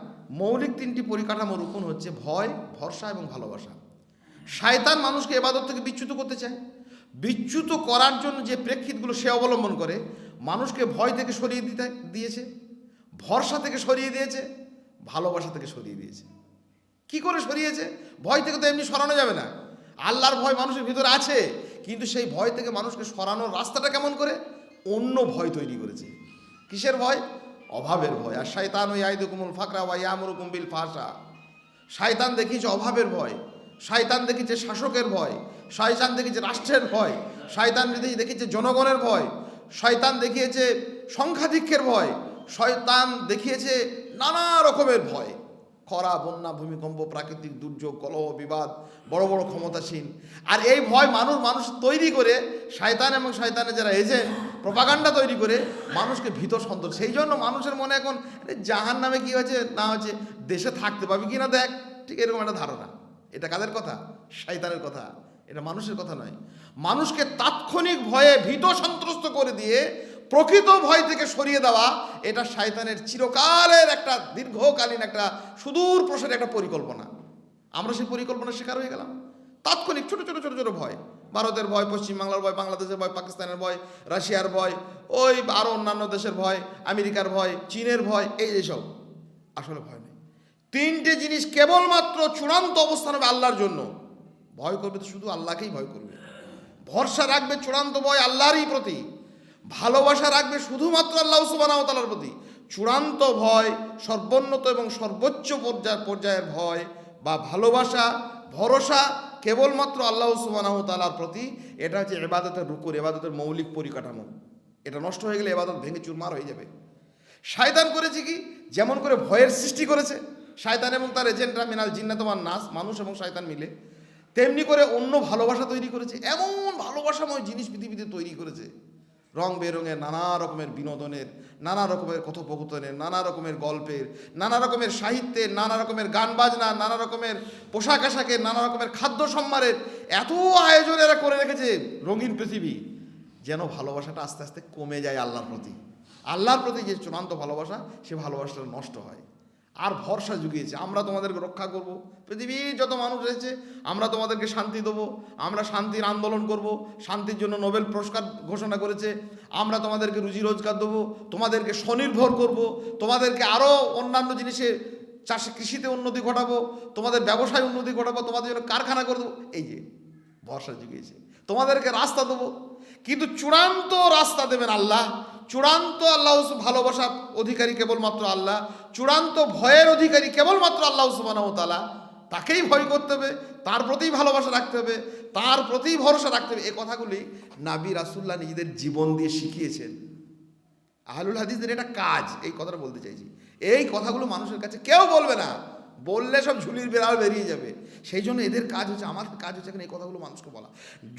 মৌলিক 3টি পরিকাঠামো রুকুন হচ্ছে ভয়, ভরসা এবং ভালোবাসা। শয়তান মানুষকে ইবাদত থেকে বিচ্যুত করতে চায়, বিচ্যুত করার জন্য যে প্রেক্ষিতগুলো সে অবলম্বন করে, মানুষকে ভয় থেকে সরিয়ে দিয়েছে, ভরসা থেকে সরিয়ে দিয়েছে, ভালোবাসা থেকে সরিয়ে দিয়েছে। কি করে সরিয়েছে? ভয় থেকে তো এমনি সরানো যাবে না। আল্লাহর ভয় মানুষের ভিতরে আছে, কিন্তু সেই ভয় থেকে মানুষকে সরানোর রাস্তাটা কেমন করে? অন্য ভয় তৈরি করেছে। কিসের ভয়? অভাবের ভয়। আর শয়তান ইয়াইদুকুমুল ফাকরা ওয়া ইয়ামুরুকুম বিল ফাহশা। শয়তান দেখিয়েছে অভাবের ভয়, শয়তান দেখিয়েছে শাসকের ভয়, শয়তান দেখিয়েছে রাষ্ট্রের ভয়, শয়তান দেখিয়েছে জনগণের ভয়, শয়তান দেখিয়েছে সংখ্যাধিক্যের ভয়, শয়তান দেখিয়েছে নানা রকমের ভয়। খরা, বন্যা, ভূমিকম্প, প্রাকৃতিক দুর্যোগ, কলহ, বিবাদ, বড় বড় ক্ষমতাসীন। আর এই ভয় মানুষ তৈরি করে, শয়তান এবং শয়তানের যারা এজেন্ট, প্রপাগান্ডা তৈরি করে মানুষকে ভীত সন্তোষ। সেই জন্য মানুষের মনে এখন জাহান নামে কী হয়েছে না হচ্ছে, দেশে থাকতে পাবি কি না দেখ, ঠিক এরকম একটা ধারণা। এটা কাদের কথা? শয়তানের কথা, এটা মানুষের কথা নয়। মানুষকে তাৎক্ষণিক ভয়ে ভীত সন্ত্রস্ত করে দিয়ে প্রকৃত ভয় থেকে সরিয়ে দেওয়া, এটা শয়তানের চিরকালের একটা দীর্ঘকালীন একটা সুদূর প্রসারী একটা পরিকল্পনা। আমরা সেই পরিকল্পনার শিকার হয়ে গেলাম। তাৎক্ষণিক ছোট ছোট ছোট ছোট ভয়, ভারতের ভয়, পশ্চিমবাংলার ভয়, বাংলাদেশের ভয়, পাকিস্তানের ভয়, রাশিয়ার ভয়, ওই আরও অন্যান্য দেশের ভয়, আমেরিকার ভয়, চীনের ভয়, এইসব আসলে ভয় নেই। তিনটে জিনিস কেবলমাত্র চূড়ান্ত অবস্থান হবে আল্লাহর জন্য। ভয় করবে তো শুধু আল্লাহকেই ভয় করবে, ভরসা রাখবে চূড়ান্ত ভয় আল্লাহরই প্রতি, ভালোবাসা রাখবে শুধুমাত্র আল্লাহ সুবহানাহু ওয়া তাআলার প্রতি। চূড়ান্ত ভয়, সর্বোন্নত এবং সর্বোচ্চ পর্যায়ের ভয় বা ভালোবাসা, ভরসা কেবলমাত্র আল্লাহ সুবহানাহু ওয়া তাআলার প্রতি। এটা হচ্ছে ইবাদতের রুকুন, ইবাদতের মৌলিক পরিকাঠামো। এটা নষ্ট হয়ে গেলে ইবাদত ভেঙে চুরমার হয়ে যাবে। শয়তান করেছে কি? যেমন করে ভয়ের সৃষ্টি করেছে শয়তান এবং তার এজেন্টরা, মিনাল জিন্নাত ওয়ান নাস, মানুষ এবং শয়তান মিলে, তেমনি করে অন্য ভালোবাসা তৈরি করেছে। এমন ভালোবাসাময় জিনিস পৃথিবীতে তৈরি করেছে, রং বেরঙের, নানা রকমের বিনোদনের, নানা রকমের কথোপকথনের, নানা রকমের গল্পের, নানা রকমের সাহিত্যের, নানা রকমের গান বাজনা, নানা রকমের পোশাক আশাকের, নানা রকমের খাদ্য সম্মারের এত আয়োজন এরা করে রেখেছে রঙিন পৃথিবী, যেন ভালোবাসাটা আস্তে আস্তে কমে যায় আল্লাহর প্রতি। আল্লাহর প্রতি যে চূড়ান্ত ভালোবাসা, সে ভালোবাসাটা নষ্ট হয়। আর ভরসা জুগিয়েছে, আমরা তোমাদেরকে রক্ষা করব, পৃথিবীর যত মানুষ রয়েছে আমরা তোমাদেরকে শান্তি দেবো, আমরা শান্তির আন্দোলন করব, শান্তির জন্য নোবেল পুরস্কার ঘোষণা করেছে, আমরা তোমাদেরকে রুজি রোজগার দেবো, তোমাদেরকে স্বনির্ভর করব, তোমাদেরকে আরও অন্যান্য জিনিসে চাষে কৃষিতে উন্নতি ঘটাবো, তোমাদের ব্যবসায় উন্নতি ঘটাবো, তোমাদের জন্য কারখানা করে দেবো। এই যে ভরসা জুগিয়েছে, তোমাদেরকে রাস্তা দেবো। কিন্তু চূড়ান্ত রাস্তা দেবেন আল্লাহ, চূড়ান্ত আল্লাহ ভালোবাসার অধিকারী কেবলমাত্র আল্লাহ, চূড়ান্ত ভয়ের অধিকারী কেবলমাত্র আল্লাহ সুবহানাহু ওয়া তাআলা। তাকেই ভয় করতে হবে, তার প্রতি ভালোবাসা রাখতে হবে, তার প্রতি ভরসা রাখতে হবে। এই কথাগুলি নবী রাসূলুল্লাহ নিজেদের জীবন দিয়ে শিখিয়েছেন। আহলুল হাদিসদের এটা কাজ, এই কথাটা বলতে চাইছি। এই কথাগুলো মানুষের কাছে কেউ বলবে না, বললে সব ঝুলির বেড়াল বেরিয়ে যাবে। সেই জন্য এদের কাজ হচ্ছে, আমার কাজ হচ্ছে এখানে এই কথাগুলো মানুষকে বলা।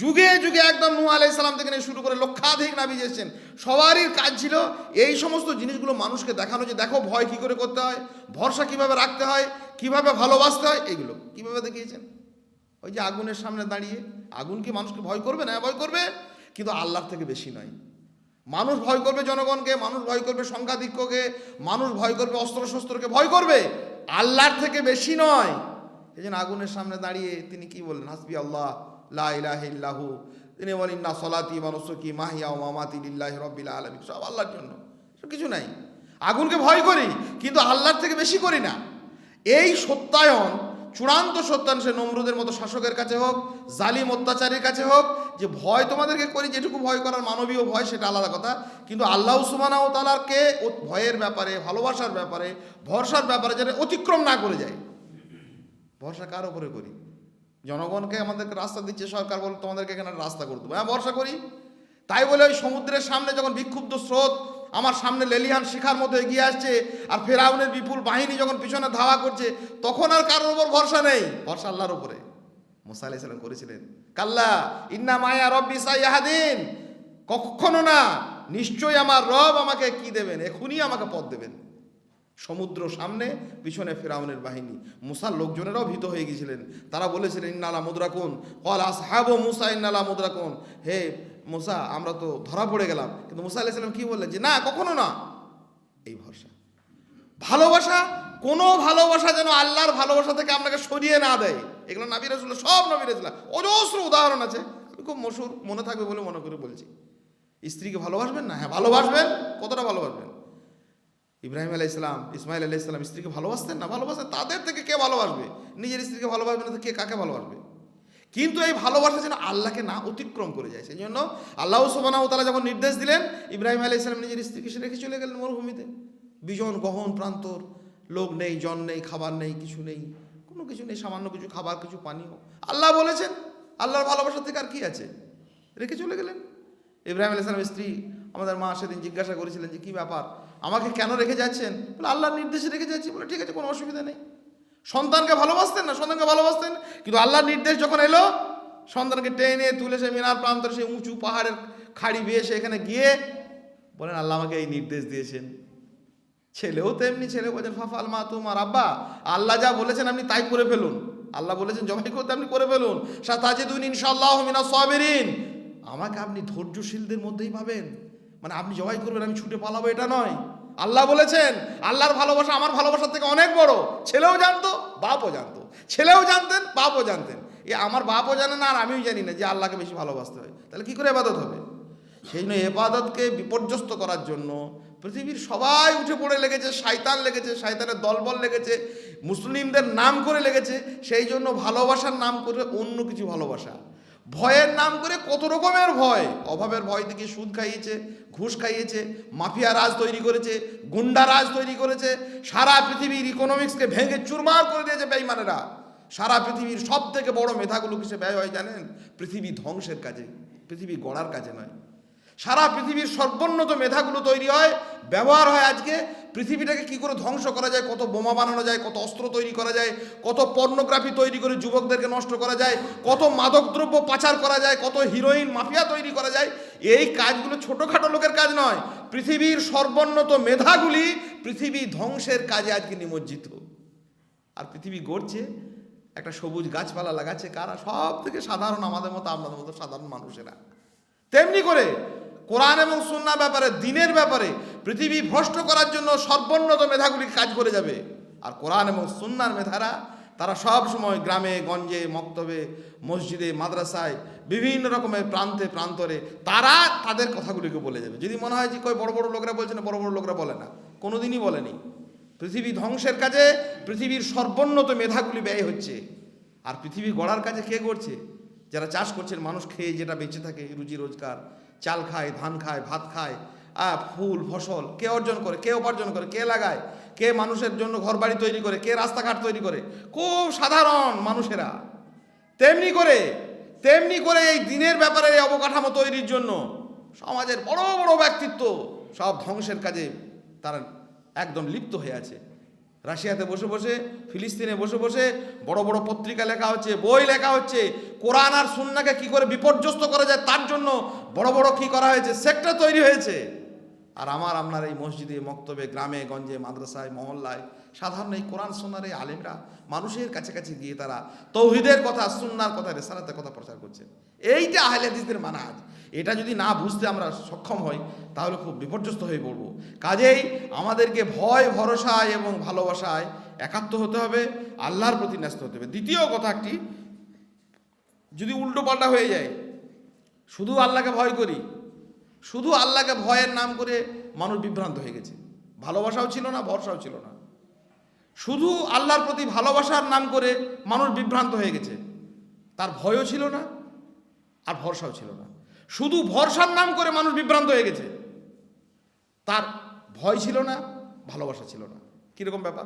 যুগে যুগে একদম নূহ আলাইহিস সালাম থেকে শুরু করে লক্ষাধিক নবী এসেছেন, সবারই কাজ ছিল এই সমস্ত জিনিসগুলো মানুষকে দেখানো, যে দেখো ভয় কী করে করতে হয়, ভরসা কিভাবে রাখতে হয়, কিভাবে ভালোবাসতে হয়। এইগুলো কিভাবে দেখিয়েছেন? ওই যে আগুনের সামনে দাঁড়িয়ে, আগুন কি মানুষকে ভয় করবে? না, ভয় করবে, কিন্তু আল্লাহর থেকে বেশি নয়। মানুষ ভয় করবে জনগণকে, মানুষ ভয় করবে সংখ্যাধিক্যকে, মানুষ ভয় করবে অস্ত্রশস্ত্রকে, ভয় করবে, আল্লাহর থেকে বেশি নয়। এই জন্য আগুনের সামনে দাঁড়িয়ে তিনি কি বললেন? হাসবি আল্লাহ লা ইলাহা ইল্লাহু। তিনি বলেন ইন্না সলাতি ওয়া নুসুকি মাহিয়া ওয়া মামাতি লিল্লাহি রাব্বিল আলামিন, সব আল্লাহর জন্য, সব কিছু নাই। আগুনকে ভয় করি, কিন্তু আল্লাহর থেকে বেশি করি না। এই সত্যায়ন, চূড়ান্ত সত্যায়ন, সে নমরুদের মতো শাসকের কাছে হোক, জালিম অত্যাচারীর কাছে হোক, যে ভয় তোমাদেরকে করি, যেটুকু ভয় করার মানবীয় ভয় সেটা আলাদা কথা, কিন্তু আল্লাহ সুবহানাহু ওয়া তাআলাকে ভয়ের ব্যাপারে, ভালোবাসার ব্যাপারে, ভরসার ব্যাপারে যেন অতিক্রম না করে যায়। ভরসা কার উপরে করি? জনগণকে আমাদেরকে রাস্তা দিচ্ছে সরকার, বলে তোমাদেরকে এখানে রাস্তা করে দেবো, হ্যাঁ ভরসা করি। তাই বলে ওই সমুদ্রের সামনে যখন বিক্ষুব্ধ স্রোত আমার সামনে লেলিহান শিখার মতো এগিয়ে আসছে, আর ফেরাউনের বিপুল বাহিনী যখন পিছনে ধাওয়া করছে, তখন আর কারোর উপর ভরসা নেই, ভরসা আল্লাহর উপরে। মুসা আলাইহিস সালাম করেছিলেন, কাল্লা ইন্না মায়া রব্বি সাইয়াহদিন, কখনো না, নিশ্চয়ই আমার রব আমাকে কি দেবেন, এখনই আমাকে পথ দেবেন। সমুদ্র সামনে, পিছনে ফেরাউনের বাহিনী। মুসার লোকজনেরাও ভীত হয়ে গিয়েছিলেন, তারা বলেছিলেন ইন্নালা মুদরাকুন, ক্বাল আসহাবু মুসা ইন্নালা মুদরাকুন, হে মুসা আমরা তো ধরা পড়ে গেলাম। কিন্তু মুসা আলাইহিস সালাম কি বললেন? যে না, কখনো না। এই ভরসা, ভালোবাসা, কোনো ভালোবাসা যেন আল্লাহর ভালোবাসা থেকে আপনাকে সরিয়ে না দেয়। এগুলো নবী রাসূল, সব নবী রাসূল, অজস্র উদাহরণ আছে, খুব মশহুর, মনে থাকবে বলে মনে করে বলছি। স্ত্রীকে ভালোবাসবেন না? হ্যাঁ ভালোবাসবেন। কতটা ভালোবাসবেন? ইব্রাহিম আলাইহিসসালাম, ইসমাইল আলাইহিসসালাম স্ত্রীকে ভালোবাসতেন না? ভালোবাসতেন। তাদের থেকে কে ভালোবাসবে? নিজের স্ত্রীকে ভালোবাসবে না তো কে কাকে ভালোবাসবে? কিন্তু এই ভালোবাসা যেন আল্লাহকে না অতিক্রম করে যায়, সেই জন্য আল্লাহ সুবহানাহু ওয়া তাআলা যখন নির্দেশ দিলেন, ইব্রাহিম আলাইহিসসালাম নিজের স্ত্রীকে সে রেখে চলে গেলেন মরুভূমিতে। বিজন গহন প্রান্তর, লোক নেই, জন নেই, খাবার নেই, কিছু নেই, কোনো কিছু নেই, সামান্য কিছু খাবার, কিছু পানীয়। আল্লাহ বলেছেন, আল্লাহর ভালোবাসা থেকে আর কি আছে? রেখে চলে গেলেন। ইব্রাহিম আলাইহিস সালামের স্ত্রী আমাদের মা সেদিন জিজ্ঞাসা করেছিলেন যে কী ব্যাপার, আমাকে কেন রেখে যাচ্ছেন? বলে আল্লাহর নির্দেশে রেখে যাচ্ছি। বলে ঠিক আছে, কোনো অসুবিধা নেই। সন্তানকে ভালোবাসতেন না? সন্তানকে ভালোবাসতেন, কিন্তু আল্লাহর নির্দেশ যখন এলো, সন্তানকে টেনে তুলে সে মিনার প্রান্তরে, সেই উঁচু পাহাড়ের খাড়ি বেয়ে সেখানে গিয়ে বলেন আল্লাহ আমাকে এই নির্দেশ দিয়েছেন। ছেলেও তেমনি, ছেলে বলছেন ফাফাল মা তোমার আব্বা, আল্লাহ যা বলেছেন আপনি তাই করে ফেলুন। আল্লাহ বলেছেন জবাই করতে, আপনি করে ফেলুন। সাতাজিদুন ইনশাআল্লাহু মিনাস সাবিরিন, আমাকে আপনি ধৈর্যশীলদের মধ্যেই পাবেন। মানে আপনি জবাই করবেন, আমি ছুটে পালাবো এটা নয়। আল্লাহ বলেছেন, আল্লাহর ভালোবাসা আমার ভালোবাসার থেকে অনেক বড়। ছেলেও জানতো, বাপও জানতো। ছেলেও জানতেন, বাপও জানতেন। আমার বাপও জানে না আর আমিও জানি না যে আল্লাহকে বেশি ভালোবাসতে হয়। তাহলে কি করে ইবাদত হবে? সেই জন্য ইবাদতকে বিপর্যস্ত করার জন্য পৃথিবীর সবাই উঠে পড়ে লেগেছে, শয়তান লেগেছে, শয়তানের দলবল লেগেছে, মুসলিমদের নাম করে লেগেছে। সেই জন্য ভালোবাসার নাম করে অন্য কিছু ভালোবাসা, ভয়ের নাম করে কত রকমের ভয়। অভাবের ভয় থেকে সুদ খাইয়েছে, ঘুষ খাইয়েছে, মাফিয়া রাজ তৈরি করেছে, গুন্ডা রাজ তৈরি করেছে, সারা পৃথিবীর ইকোনমিক্সকে ভেঙে চুরমার করে দিয়েছে বেঈমানেরা। সারা পৃথিবীর সব থেকে বড় মেধাগুলো কিসে ব্যয় হয় জানেন? পৃথিবী ধ্বংসের কাজে, পৃথিবী গড়ার কাজে নয়। সারা পৃথিবীর সর্বোন্নত মেধাগুলো তৈরি হয়, ব্যবহার হয় আজকে পৃথিবীটাকে কি করে ধ্বংস করা যায়, কত বোমা বানানো যায়, কত অস্ত্র তৈরি করা যায়, কত পর্নোগ্রাফি তৈরি করে যুবকদেরকে নষ্ট করা যায়, কত মাদকদ্রব্য পাচার করা যায়, কত হিরোইন মাফিয়া তৈরি করা যায়। এই কাজগুলো ছোটোখাটো লোকের কাজ নয়। পৃথিবীর সর্বোন্নত মেধাগুলি পৃথিবী ধ্বংসের কাজে আজকে নিমজ্জিত। আর পৃথিবী গড়ছে, একটা সবুজ গাছপালা লাগাচ্ছে কারা? সব থেকে সাধারণ, আমাদের মতো আপনাদের মতো সাধারণ মানুষেরা। তেমনি করে কোরআন এবং সুন্নাহ ব্যাপারে, দিনের ব্যাপারে পৃথিবী ভ্রষ্ট করার জন্য সর্বোন্নত মেধাগুলি কাজ করে যাবে। আর কোরআন এবং সুন্নাহর মেধারা তারা সব সময় গ্রামে গঞ্জে, মক্তবে, মসজিদে, মাদ্রাসায়, বিভিন্ন রকমের প্রান্তে প্রান্তরে তারা তাদের কথাগুলিকে বলে যাবে। যদি মনে হয় যে কই বড় বড় লোকরা বলছে না, বড় বড় লোকরা বলে না, কোনোদিনই বলেনি। পৃথিবী ধ্বংসের কাজে পৃথিবীর সর্বোন্নত মেধাগুলি ব্যয় হচ্ছে। আর পৃথিবী গড়ার কাজে কে করছে? যারা চাষ করছেন, মানুষ খেয়ে যেটা বেঁচে থাকে, রুজি রোজগার, চাল খায়, ধান খায়, ভাত খায়, ফুল ফসল কে অর্জন করে, কে উপার্জন করে, কে লাগায়, কে মানুষের জন্য ঘর বাড়ি তৈরি করে, কে রাস্তাঘাট তৈরি করে? খুব সাধারণ মানুষেরা। তেমনি করে এই দিনের ব্যাপারে এই অবকাঠামো তৈরির জন্য সমাজের বড় বড় ব্যক্তিত্ব সব ধ্বংসের কাজে তারা একদম লিপ্ত হয়ে আছে। রাশিয়াতে বসে বসে, ফিলিস্তিনে বসে বসে বড় বড় পত্রিকা লেখা হচ্ছে, বই লেখা হচ্ছে, কোরআন আর সুন্নাহকে কি করে বিপর্যস্ত করা যায় তার জন্য বড় বড় কি করা হয়েছে, সেক্টর তৈরি হয়েছে। আর আপনার এই মসজিদে, মক্তবে, গ্রামে গঞ্জে, মাদ্রাসায়, মহল্লায় সাধারণ এই কোরআন সুন্নাহর এই আলেমরা মানুষের কাছে কাছে গিয়ে তারা তৌহিদের কথা, সুন্নাহর কথা, রিসালাতের কথা প্রচার করছে। এইটা আহলে হাদিসদের মানহাজ। এটা যদি না বুঝতে আমরা সক্ষম হই তাহলে খুব বিপর্যস্ত হয়ে পড়ব। কাজেই আমাদেরকে ভয়, ভরসা এবং ভালোবাসায় একাত্ম হতে হবে, আল্লাহর প্রতি ন্যস্ত হতে হবে। দ্বিতীয় কথাটি, যদি উল্টো পাল্টা হয়ে যায়, শুধু আল্লাহকে ভয় করি, শুধু আল্লাহকে ভয়ের নাম করে মানুষ বিভ্রান্ত হয়ে গেছে। ভালোবাসাও ছিল না, ভরসাও ছিল না। শুধু আল্লাহর প্রতি ভালোবাসার নাম করে মানুষ বিভ্রান্ত হয়ে গেছে, তার ভয়ও ছিল না আর ভরসাও ছিল না। শুধু ভরসার নাম করে মানুষ বিভ্রান্ত হয়ে গেছে, তার ভয় ছিল না, ভালোবাসা ছিল না। কীরকম ব্যাপার?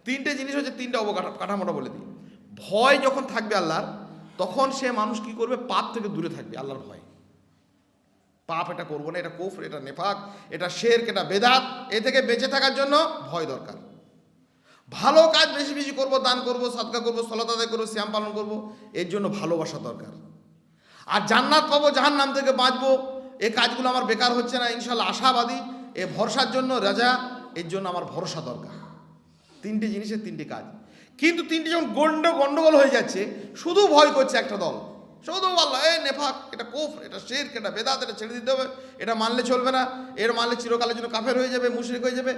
তিনটে জিনিস হচ্ছে, তিনটে অবকাঠামোটা বলে দিই। ভয় যখন থাকবে আল্লাহর, তখন সে মানুষ কি করবে? পাপ থেকে দূরে থাকবে। আল্লাহর ভয়, পাপ এটা করবো না, এটা কুফর, এটা নেফাক, এটা শিরক, এটা বেদাত, এ থেকে বেঁচে থাকার জন্য ভয় দরকার। ভালো কাজ বেশি বেশি করবো, দান করবো, সাদকা করবো, সালাত আদায় করবো, সিয়াম পালন করবো, এর জন্য ভালোবাসা দরকার। আর জান্নাত পাবো, জাহান্নাম থেকে বাঁচবো, এই কাজগুলো আমার বেকার হচ্ছে না, ইনশাল্লাহ আশাবাদী, এ ভরসার জন্য রাজা, এর জন্য আমার ভরসা দরকার। তিনটে জিনিসের তিনটে কাজ। কিন্তু তিনটে যখন গন্ডগোল হয়ে যাচ্ছে, শুধু ভয় করছে একটা দল, শুধু আল্লাহ, নেফাক, এটা কুফর, এটা শিরক, এটা বেদাত, এটা ছেড়ে দিতে হবে, এটা মানলে চলবে না, এর মানলে চিরকালের জন্য কাফের হয়ে যাবে, মুশরিক হয়ে যাবে।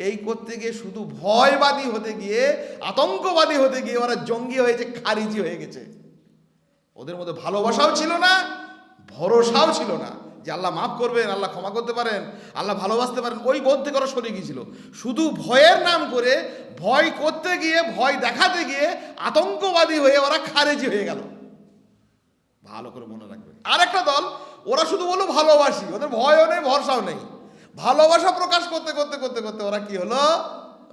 এই করতে গিয়ে, শুধু ভয়বাদী হতে গিয়ে, আতঙ্কবাদী হতে গিয়ে ওরা জঙ্গি হয়েছে, খারিজি হয়ে গেছে। ওদের মধ্যে ভালোবাসাও ছিল না, ভরসাও ছিল না যে আল্লাহ মাফ করবেন, আল্লাহ ক্ষমা করতে পারেন, আল্লাহ ভালোবাসতে পারেন। ওই বোধ থেকে ওরা সরে গিয়েছিল। শুধু ভয়ের নাম করে, ভয় করতে গিয়ে, ভয় দেখাতে গিয়ে আতঙ্কবাদী হয়ে ওরা খারেজি হয়ে গেল। ভালো করে মনে রাখবেন। আর একটা দল, ওরা শুধু বললো ভালোবাসি, ওদের ভয়ও নেই, ভরসাও নেই। ভালোবাসা প্রকাশ করতে করতে করতে করতে ওরা কি হলো,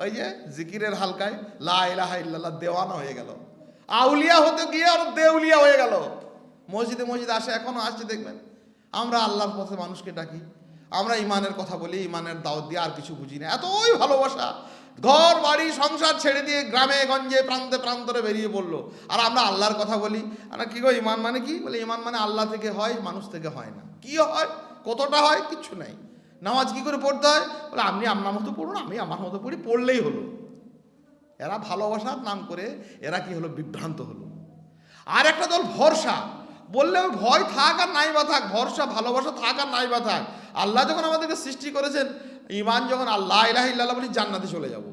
ওই যে জিকিরের হালকায় লা ইলাহা ইল্লাল্লাহ দেওয়ানা হয়ে গেল। আউলিয়া হতে গিয়ে ওরা দেউলিয়া হয়ে গেল। মসজিদে মসজিদে আসে, এখনো আসছে দেখবেন। আমরা আল্লাহর পথে মানুষকে ডাকি, আমরা ইমানের কথা বলি, ইমানের দাওয়াত দিয়ে আর কিছু বুঝি না। এতই ভালোবাসা, ঘর বাড়ি সংসার ছেড়ে দিয়ে গ্রামে গঞ্জে প্রান্তে প্রান্তরে বেরিয়ে পড়লো। আর আমরা আল্লাহর কথা বলি। আমরা কি গো, ইমান মানে কি? বলে ইমান মানে আল্লাহ থেকে হয়, মানুষ থেকে হয় না। কি হয়, কতটা হয়, কিচ্ছু নাই। নামাজ কি করে পড়তে হয়? বলে আপনি আপনার মতো পড়ুন, আমি আমার মতো পড়ি, পড়লেই হলো। এরা ভালোবাসার নাম করে এরা কি হলো, বিভ্রান্ত হলো। আর একটা দল ভরসা, বললে ওই ভয় থাক আর নাই বা থাক, ভরসা ভালোবাসা থাক আর নাই বা থাক। আল্লাহ যখন আমাদেরকে সৃষ্টি করেছেন, ইমান যখন আল্লাহ ইলাহা ইল্লাল্লাহ বলি জান্নাতে চলে যাব।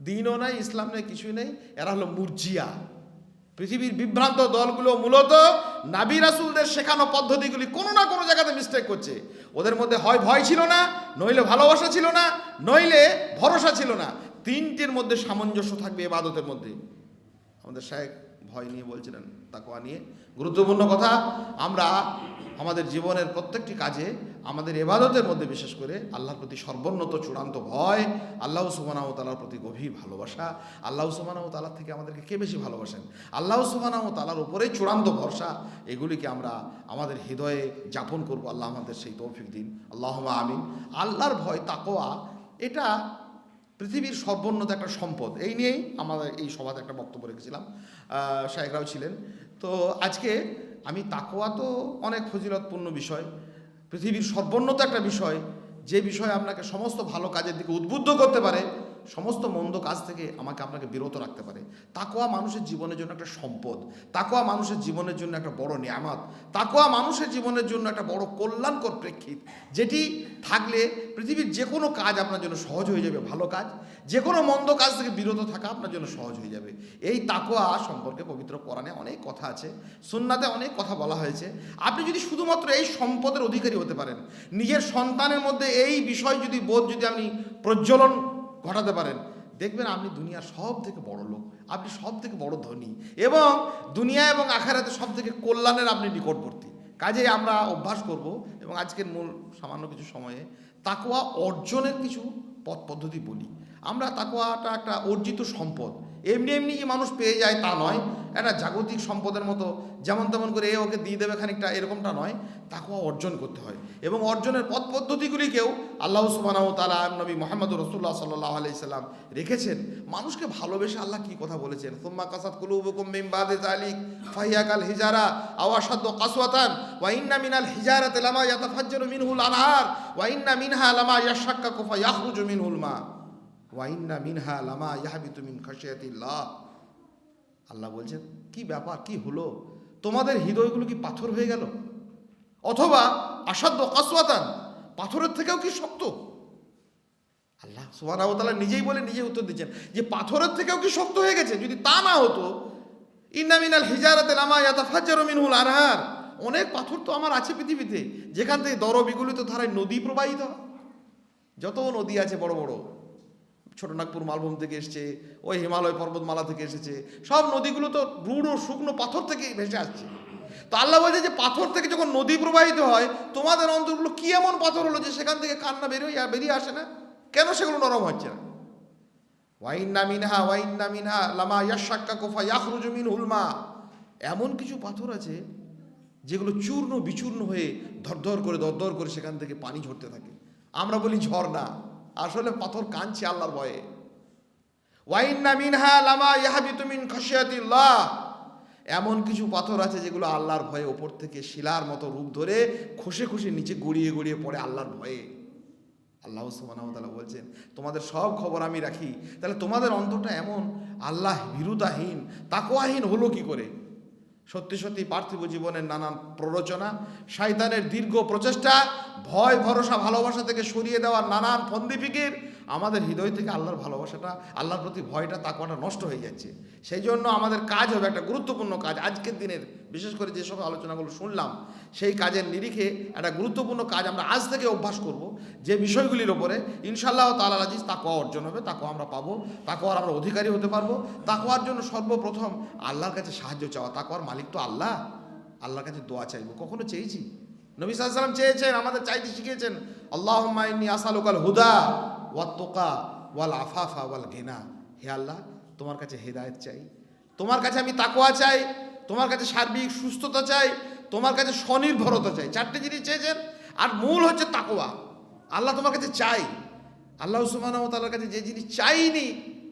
দিনও নাই, ইসলাম নেই, কিছুই নেই। এরা হলো মুরজিয়া। পৃথিবীর বিভ্রান্ত দলগুলো মূলত নবী রাসূলদের শেখানো পদ্ধতিগুলি কোনো না কোনো জায়গাতে মিস্টেক করছে। ওদের মধ্যে হয় ভয় ছিল না, নইলে ভালোবাসা ছিল না, নইলে ভরসা ছিল না। তিনটির মধ্যে সামঞ্জস্য থাকবে ইবাদতের মধ্যে। আমাদের শায়েখ ভয় নিয়ে বলছিলেন, তাকওয়া নিয়ে গুরুত্বপূর্ণ কথা। আমরা আমাদের জীবনের প্রত্যেকটি কাজে, আমাদের ইবাদতের মধ্যে বিশেষ করে আল্লাহর প্রতি সর্বোন্নত চূড়ান্ত ভয়, আল্লাহ সুবহানাহু ওয়া তাআলার প্রতি গভীর ভালোবাসা। আল্লাহ সুবহানাহু ওয়া তাআলা থেকে আমাদেরকে কে বেশি ভালোবাসেন? আল্লাহ সুবহানাহু ওয়া তাআলার উপরেই চূড়ান্ত ভরসা। এগুলিকে আমরা আমাদের হৃদয়ে যাপন করব। আল্লাহ আমাদের সেই তৌফিক দিন, আল্লাহুম্মা আমিন। আল্লাহর ভয়, তাকওয়া, এটা পৃথিবীর সর্বোন্নত একটা সম্পদ। এই নিয়েই আমাদের এই সভাতে একটা বক্তব্য রেখেছিলাম, শায়েখরাও ছিলেন। তো আজকে আমি, তাকওয়া তো অনেক ফজিলতপূর্ণ বিষয়, পৃথিবীর সর্বোন্নত একটা বিষয়, যে বিষয় আপনাকে সমস্ত ভালো কাজের দিকে উদ্বুদ্ধ করতে পারে, সমস্ত মন্দ কাজ থেকে আমাকে আপনাকে বিরত রাখতে পারে। তাকওয়া মানুষের জীবনের জন্য একটা সম্পদ, তাকওয়া মানুষের জীবনের জন্য একটা বড় নিয়ামত, তাকওয়া মানুষের জীবনের জন্য একটা বড় কল্যাণকর প্রেক্ষিত, যেটি থাকলে পৃথিবীর যে কোনো কাজ আপনার জন্য সহজ হয়ে যাবে। ভালো কাজ, যে কোনো মন্দ কাজ থেকে বিরত থাকা আপনার জন্য সহজ হয়ে যাবে। এই তাকওয়া সম্পর্কে পবিত্র কোরআনে অনেক কথা আছে, সুন্নাতে অনেক কথা বলা হয়েছে। আপনি যদি শুধুমাত্র এই সম্পদের অধিকারী হতে পারেন, নিজের সন্তানের মধ্যে এই বিষয় যদি বোধ যদি আপনি প্রজ্বলন ঘটাতে পারেন, দেখবেন আপনি দুনিয়ার সব থেকে বড় লোক, আপনি সব থেকে বড় ধনী, এবং দুনিয়া এবং আখিরাতে সব থেকে কল্যাণের আপনি নিকটবর্তী। কাজে আমরা অভ্যাস করব, এবং আজকের মূল সামান্য কিছু সময়ে তাকওয়া অর্জনের কিছু পথ পদ্ধতি বলি। আমরা তাকওয়াটা একটা অর্জিত সম্পদ, এমনি এমনি যে মানুষ পেয়ে যায় তা নয়। একটা জাগতিক সম্পদের মতো যেমন তেমন করে ওকে দিয়ে দেবে খানিকটা, এরকমটা নয়। তাকওয়া অর্জন করতে হয়, এবং অর্জনের পথ পদ্ধতিগুলিকেও আল্লাহ সুবহানাহু ওয়া তাআলা, নবী মুহাম্মদ রাসূলুল্লাহ সাল্লাল্লাহু আলাইহি সাল্লাম রেখেছেন। মানুষকে ভালোবেসে আল্লাহ কি কথা বলেছেন, সুম্মা কাসাত কুলুবুকুম মিন বাদি যালিক ফাহিয়া কাল হিজারা আও আশাদ্দু কাসওয়াতান ওয়া ইন্না মিনাল হিজারাতি লামা ইয়াতাফাজ্জারু মিনহুল আনহার ওয়া ইন্না মিনহা লামা ইয়াশাক্কাকু ফায়াখরুজু মিনহুল মা ওয়া ইন্না মিনহা লামা ইয়াহবিতু মিন খাশিয়াতিল্লাহ। আল্লাহ বলছেন, কি ব্যাপার, কি হলো, তোমাদের হৃদয়গুলো কি পাথর হয়ে গেল? অথবা আসাধ্য কাসওয়াতান, পাথরের থেকেও কি শক্ত? আল্লাহ সুবহানাহু ওয়া তাআলা নিজেই বলে, নিজেই উত্তর দিচ্ছেন যে পাথরের থেকেও কি শক্ত হয়ে গেছে? যদি তা না হতো, ইন্না মিনাল হিজারাতি লামা ইয়াতাফাজ্জারু মিনহুল আনহার, অনেক পাথর তো আমার আছে পৃথিবীতে, যেখান থেকে দরবিগলিত ধারায় নদী প্রবাহিত হয়। যত নদী আছে বড় বড়, ছোটনাগপুর মালভূম থেকে এসছে, ওই হিমালয় পর্বতমালা থেকে এসেছে, সব নদীগুলো তো রূঢ় শুকনো পাথর থেকে ভেসে আসছে। তো আল্লাহ বলছে যে পাথর থেকে যখন নদী প্রবাহিত হয়, তোমাদের অন্তরগুলো কি এমন পাথর হলো যে সেখান থেকে কান্না বেরিয়ে আসে না? কেন সেগুলো নরম হচ্ছে না? ওয়াইন্না মিনহা লামা ইয়াশাক্কাকু ফায়াখরুজু মিনহুল মা, এমন কিছু পাথর আছে যেগুলো চূর্ণ বিচূর্ণ হয়ে দরদর করে সেখান থেকে পানি ঝরতে থাকে। আমরা বলি ঝর্ণা, আসলে পাথর কাঁদছে আল্লাহর ভয়ে। ওয়াইন্না মিনহা লামা ইয়াহবিতু মিন খাশিয়াতিল্লাহ, এমন কিছু পাথর আছে যেগুলো আল্লাহর ভয়ে ওপর থেকে শিলার মতো রূপ ধরে খসে খসে নিচে গড়িয়ে পড়ে আল্লাহর ভয়ে। আল্লাহ সুবহানাহু ওয়া তাআলা বলছেন, তোমাদের সব খবর আমি রাখি, তাহলে তোমাদের অন্তরটা এমন আল্লাহ বিরুদাহীন, তাকওয়াহীন হলো কি করে? সত্যি সত্যি পার্থিব জীবনের নানান প্ররোচনা, শয়তানের দীর্ঘ প্রচেষ্টা, ভয় ভরসা ভালোবাসা থেকে সরিয়ে দেওয়ার নানান ফন্দি ফিকির, আমাদের হৃদয় থেকে আল্লাহর ভালোবাসাটা, আল্লাহর প্রতি ভয়টা, তাকওয়াটা নষ্ট হয়ে যাচ্ছে। সেই জন্য আমাদের কাজ হবে একটা গুরুত্বপূর্ণ কাজ, আজকের দিনের বিশেষ করে যেসব আলোচনাগুলো শুনলাম সেই কাজের নিরিখে একটা গুরুত্বপূর্ণ কাজ আমরা আজ থেকে অভ্যাস করব, যে বিষয়গুলির ওপরে ইনশাআল্লাহ তাআলা আজিজ তাকওয়া অর্জন হবে, তাকওয়া আমরা পাবো, তাকওয়ার আমরা অধিকারী হতে পারবো। তাকওয়ার জন্য সর্বপ্রথম আল্লাহর কাছে সাহায্য চাওয়া। তাকওয়ার মালিক তো আল্লাহ, আল্লাহর কাছে দোয়া চাইবো। কখনো চেয়েছি? নবী সাল্লাল্লাহু আলাইহি ওয়াসাল্লাম চেয়েছেন, আমাদের চাইতে শিখিয়েছেন, আল্লাহুম্মা ইন্নী আসআলুকাল হুদা ওয়াত তুকা ওয়াল আফাফা ওয়াল গিনা। হে আল্লাহ, তোমার কাছে হেদায়েত চাই, তোমার কাছে আমি তাকওয়া চাই, তোমার কাছে সার্বিক সুস্থতা চাই, তোমার কাছে স্বনির্ভরতা চাই। চারটে জিনিস চেয়েছেন, আর মূল হচ্ছে তাকওয়া। আল্লাহ তোমার কাছে চাই। আল্লাহ সুবহানাহু ওয়া তাআলার কাছে যে জিনিস চাইনি